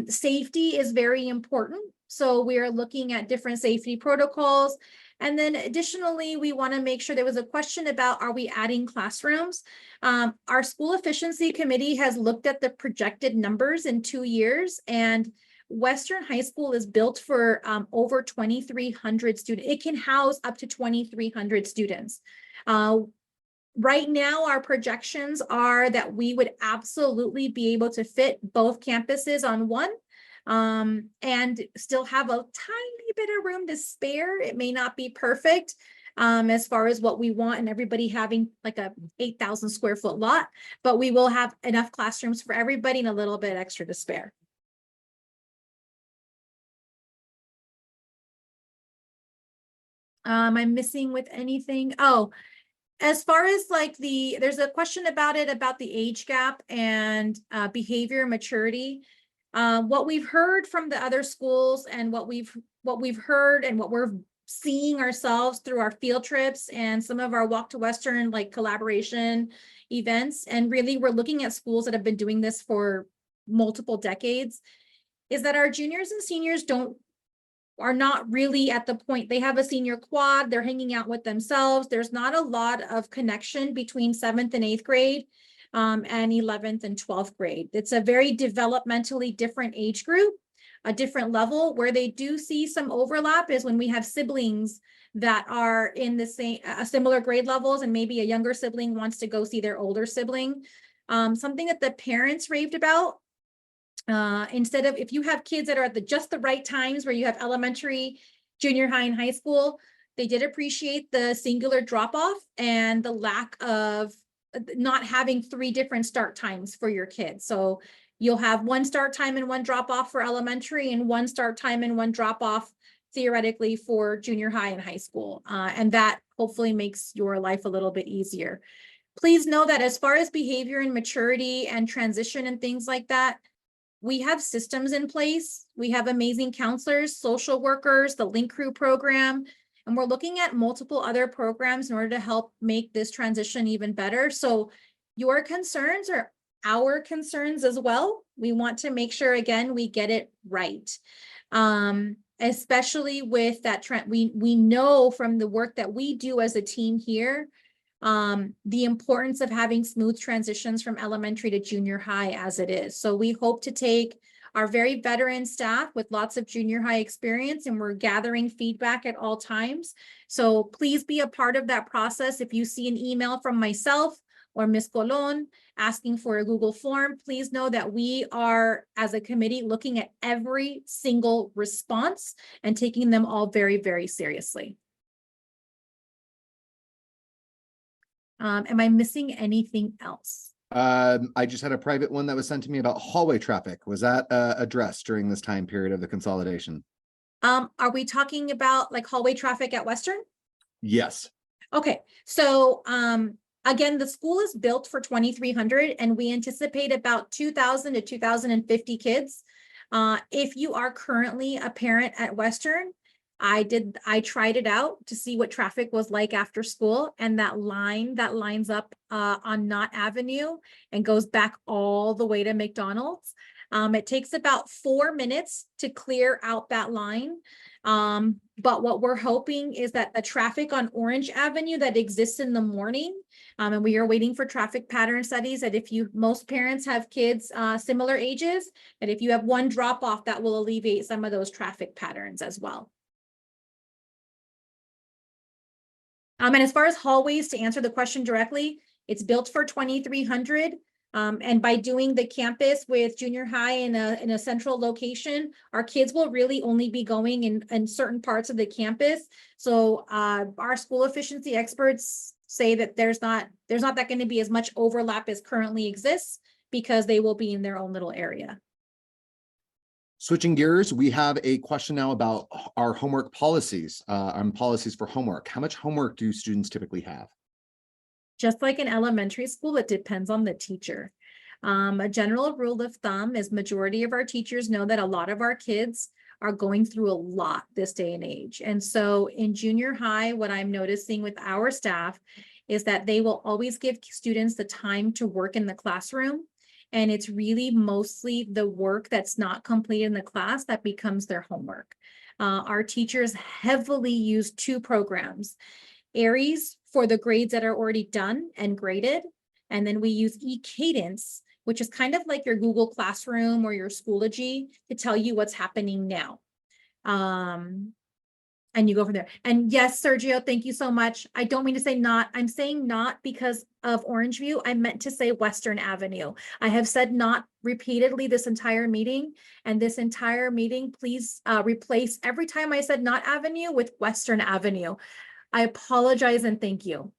Safety is very important. So we are looking at different safety protocols. And then additionally, we want to make sure, there was a question about, are we adding classrooms? Our school efficiency committee has looked at the projected numbers in 2 years, and Western High School is built for over 2,300 students. It can house up to 2,300 students. Right now, our projections are that we would absolutely be able to fit both campuses on one, and still have a tiny bit of room to spare. It may not be perfect as far as what we want, and everybody having like a 8,000 square foot lot, but we will have enough classrooms for everybody and a little bit extra to spare. Am I missing with anything? Oh, as far as like there's a question about the age gap and behavior maturity. What we've heard from the other schools and what we've heard and what we're seeing ourselves through our field trips and some of our Walk to Western like collaboration events, and really we're looking at schools that have been doing this for multiple decades, is that our juniors and seniors don't are not really at the point, they have a senior quad, they're hanging out with themselves. There's not a lot of connection between 7th and 8th grade and 11th and 12th grade. It's a very developmentally different age group, a different level. Where they do see some overlap is when we have siblings that are in the same, similar grade levels, and maybe a younger sibling wants to go see their older sibling. Something that the parents raved about, instead of, if you have kids that are at just the right times where you have elementary, junior high, and high school, they did appreciate the singular drop off and the lack of not having 3 different start times for your kids. So you'll have 1 start time and 1 drop off for elementary, and 1 start time and 1 drop off theoretically for junior high and high school. And that hopefully makes your life a little bit easier. Please know that as far as behavior and maturity and transition and things like that, we have systems in place. We have amazing counselors, social workers, the Link Crew program, and we're looking at multiple other programs in order to help make this transition even better. So your concerns are our concerns as well. We want to make sure, again, we get it right. Especially with that trend, we know from the work that we do as a team here, the importance of having smooth transitions from elementary to junior high as it is. So we hope to take our very veteran staff with lots of junior high experience, and we're gathering feedback at all times. So please be a part of that process. If you see an email from myself or Ms. Colon asking for a Google form, please know that we are, as a committee, looking at every single response and taking them all very, very seriously. Am I missing anything else? I just had a private one that was sent to me about hallway traffic. Was that addressed during this time period of the consolidation? Are we talking about like hallway traffic at Western? Yes. Okay, so again, the school is built for 2,300 and we anticipate about 2,000 to 2,050 kids. If you are currently a parent at Western, I tried it out to see what traffic was like after school, and that line that lines up on Knott Avenue and goes back all the way to McDonald's. It takes about 4 minutes to clear out that line. But what we're hoping is that the traffic on Orange Avenue that exists in the morning, and we are waiting for traffic pattern studies, that if most parents have kids similar ages, that if you have 1 drop off, that will alleviate some of those traffic patterns as well. And as far as hallways, to answer the question directly, it's built for 2,300. And by doing the campus with junior high in a central location, our kids will really only be going in certain parts of the campus. So our school efficiency experts say that there's not that going to be as much overlap as currently exists, because they will be in their own little area. Switching gears, we have a question now about our homework policies, policies for homework. How much homework do students typically have? Just like in elementary school, it depends on the teacher. A general rule of thumb is majority of our teachers know that a lot of our kids are going through a lot this day and age. And so in junior high, what I'm noticing with our staff is that they will always give students the time to work in the classroom. And it's really mostly the work that's not completed in the class that becomes their homework. Our teachers heavily use 2 programs. Aries for the grades that are already done and graded. And then we use eCadence, which is kind of like your Google Classroom or your Schoology, to tell you what's happening now. And you go from there. And yes, Sergio, thank you so much. I don't mean to say not. I'm saying not because of Orangeview. I meant to say Western Avenue. I have said not repeatedly this entire meeting. And this entire meeting, please replace every time I said Knott Avenue with Western Avenue. I apologize and thank you.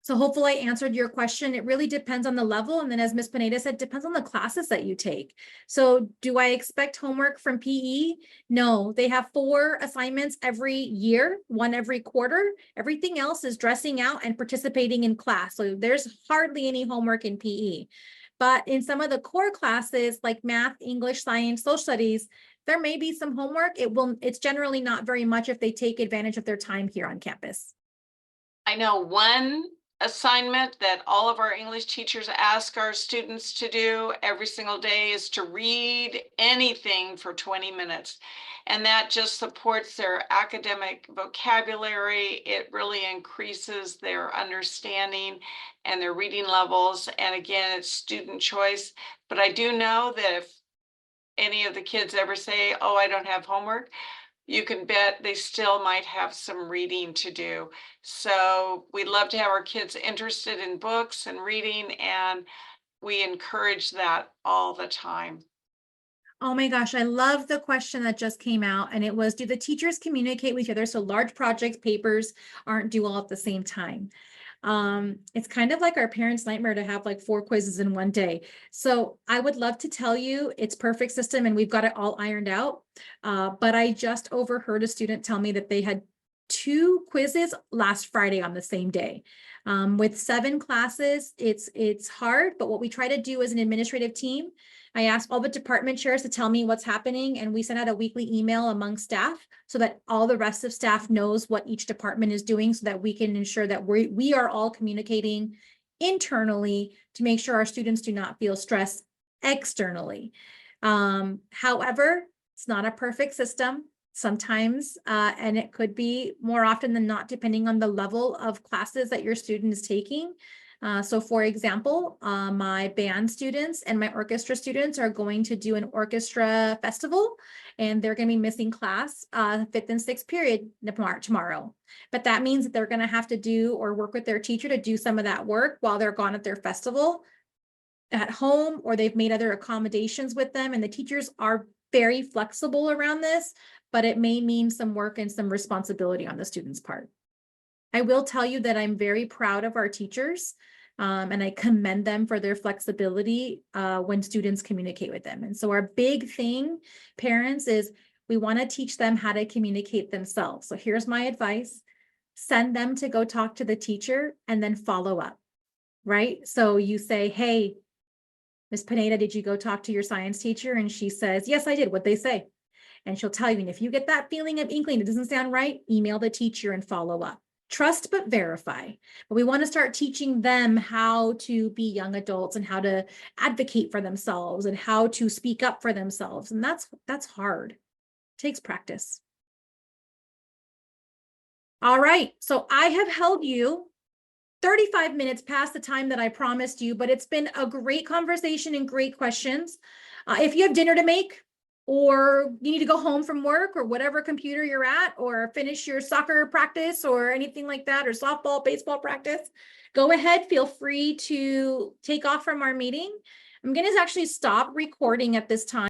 So hopefully I answered your question. It really depends on the level. And then as Ms. Pineda said, depends on the classes that you take. So do I expect homework from PE? No, they have 4 assignments every year, 1 every quarter. Everything else is dressing out and participating in class. So there's hardly any homework in PE. But in some of the core classes like math, English, science, social studies, there may be some homework. It's generally not very much if they take advantage of their time here on campus. I know one assignment that all of our English teachers ask our students to do every single day is to read anything for 20 minutes. And that just supports their academic vocabulary. It really increases their understanding and their reading levels. And again, it's student choice. But I do know that if any of the kids ever say, oh, I don't have homework, you can bet they still might have some reading to do. So we'd love to have our kids interested in books and reading, and we encourage that all the time. Oh my gosh, I love the question that just came out, and it was, do the teachers communicate with each other so large project papers aren't due all at the same time? It's kind of like our parents' nightmare to have like 4 quizzes in one day. So I would love to tell you it's perfect system and we've got it all ironed out. But I just overheard a student tell me that they had 2 quizzes last Friday on the same day. With 7 classes, it's hard, but what we try to do as an administrative team, I asked all the department chairs to tell me what's happening, and we send out a weekly email among staff so that all the rest of staff knows what each department is doing so that we can ensure that we are all communicating internally to make sure our students do not feel stressed externally. However, it's not a perfect system sometimes, and it could be more often than not, depending on the level of classes that your student is taking. So for example, my band students and my orchestra students are going to do an orchestra festival, and they're going to be missing class 5th and 6th period tomorrow. But that means that they're going to have to do or work with their teacher to do some of that work while they're gone at their festival at home, or they've made other accommodations with them. And the teachers are very flexible around this, but it may mean some work and some responsibility on the student's part. I will tell you that I'm very proud of our teachers, and I commend them for their flexibility when students communicate with them. And so our big thing, parents, is we want to teach them how to communicate themselves. So here's my advice. Send them to go talk to the teacher and then follow up, right? So you say, hey, Ms. Pineda, did you go talk to your science teacher? And she says, yes, I did. What'd they say? And she'll tell you, and if you get that feeling of inkling, it doesn't sound right, email the teacher and follow up. Trust but verify. But we want to start teaching them how to be young adults and how to advocate for themselves and how to speak up for themselves. And that's hard. It takes practice. All right, so I have held you 35 minutes past the time that I promised you, but it's been a great conversation and great questions. If you have dinner to make, or you need to go home from work or whatever computer you're at, or finish your soccer practice or anything like that, or softball, baseball practice, go ahead, feel free to take off from our meeting. I'm going to actually stop recording at this time.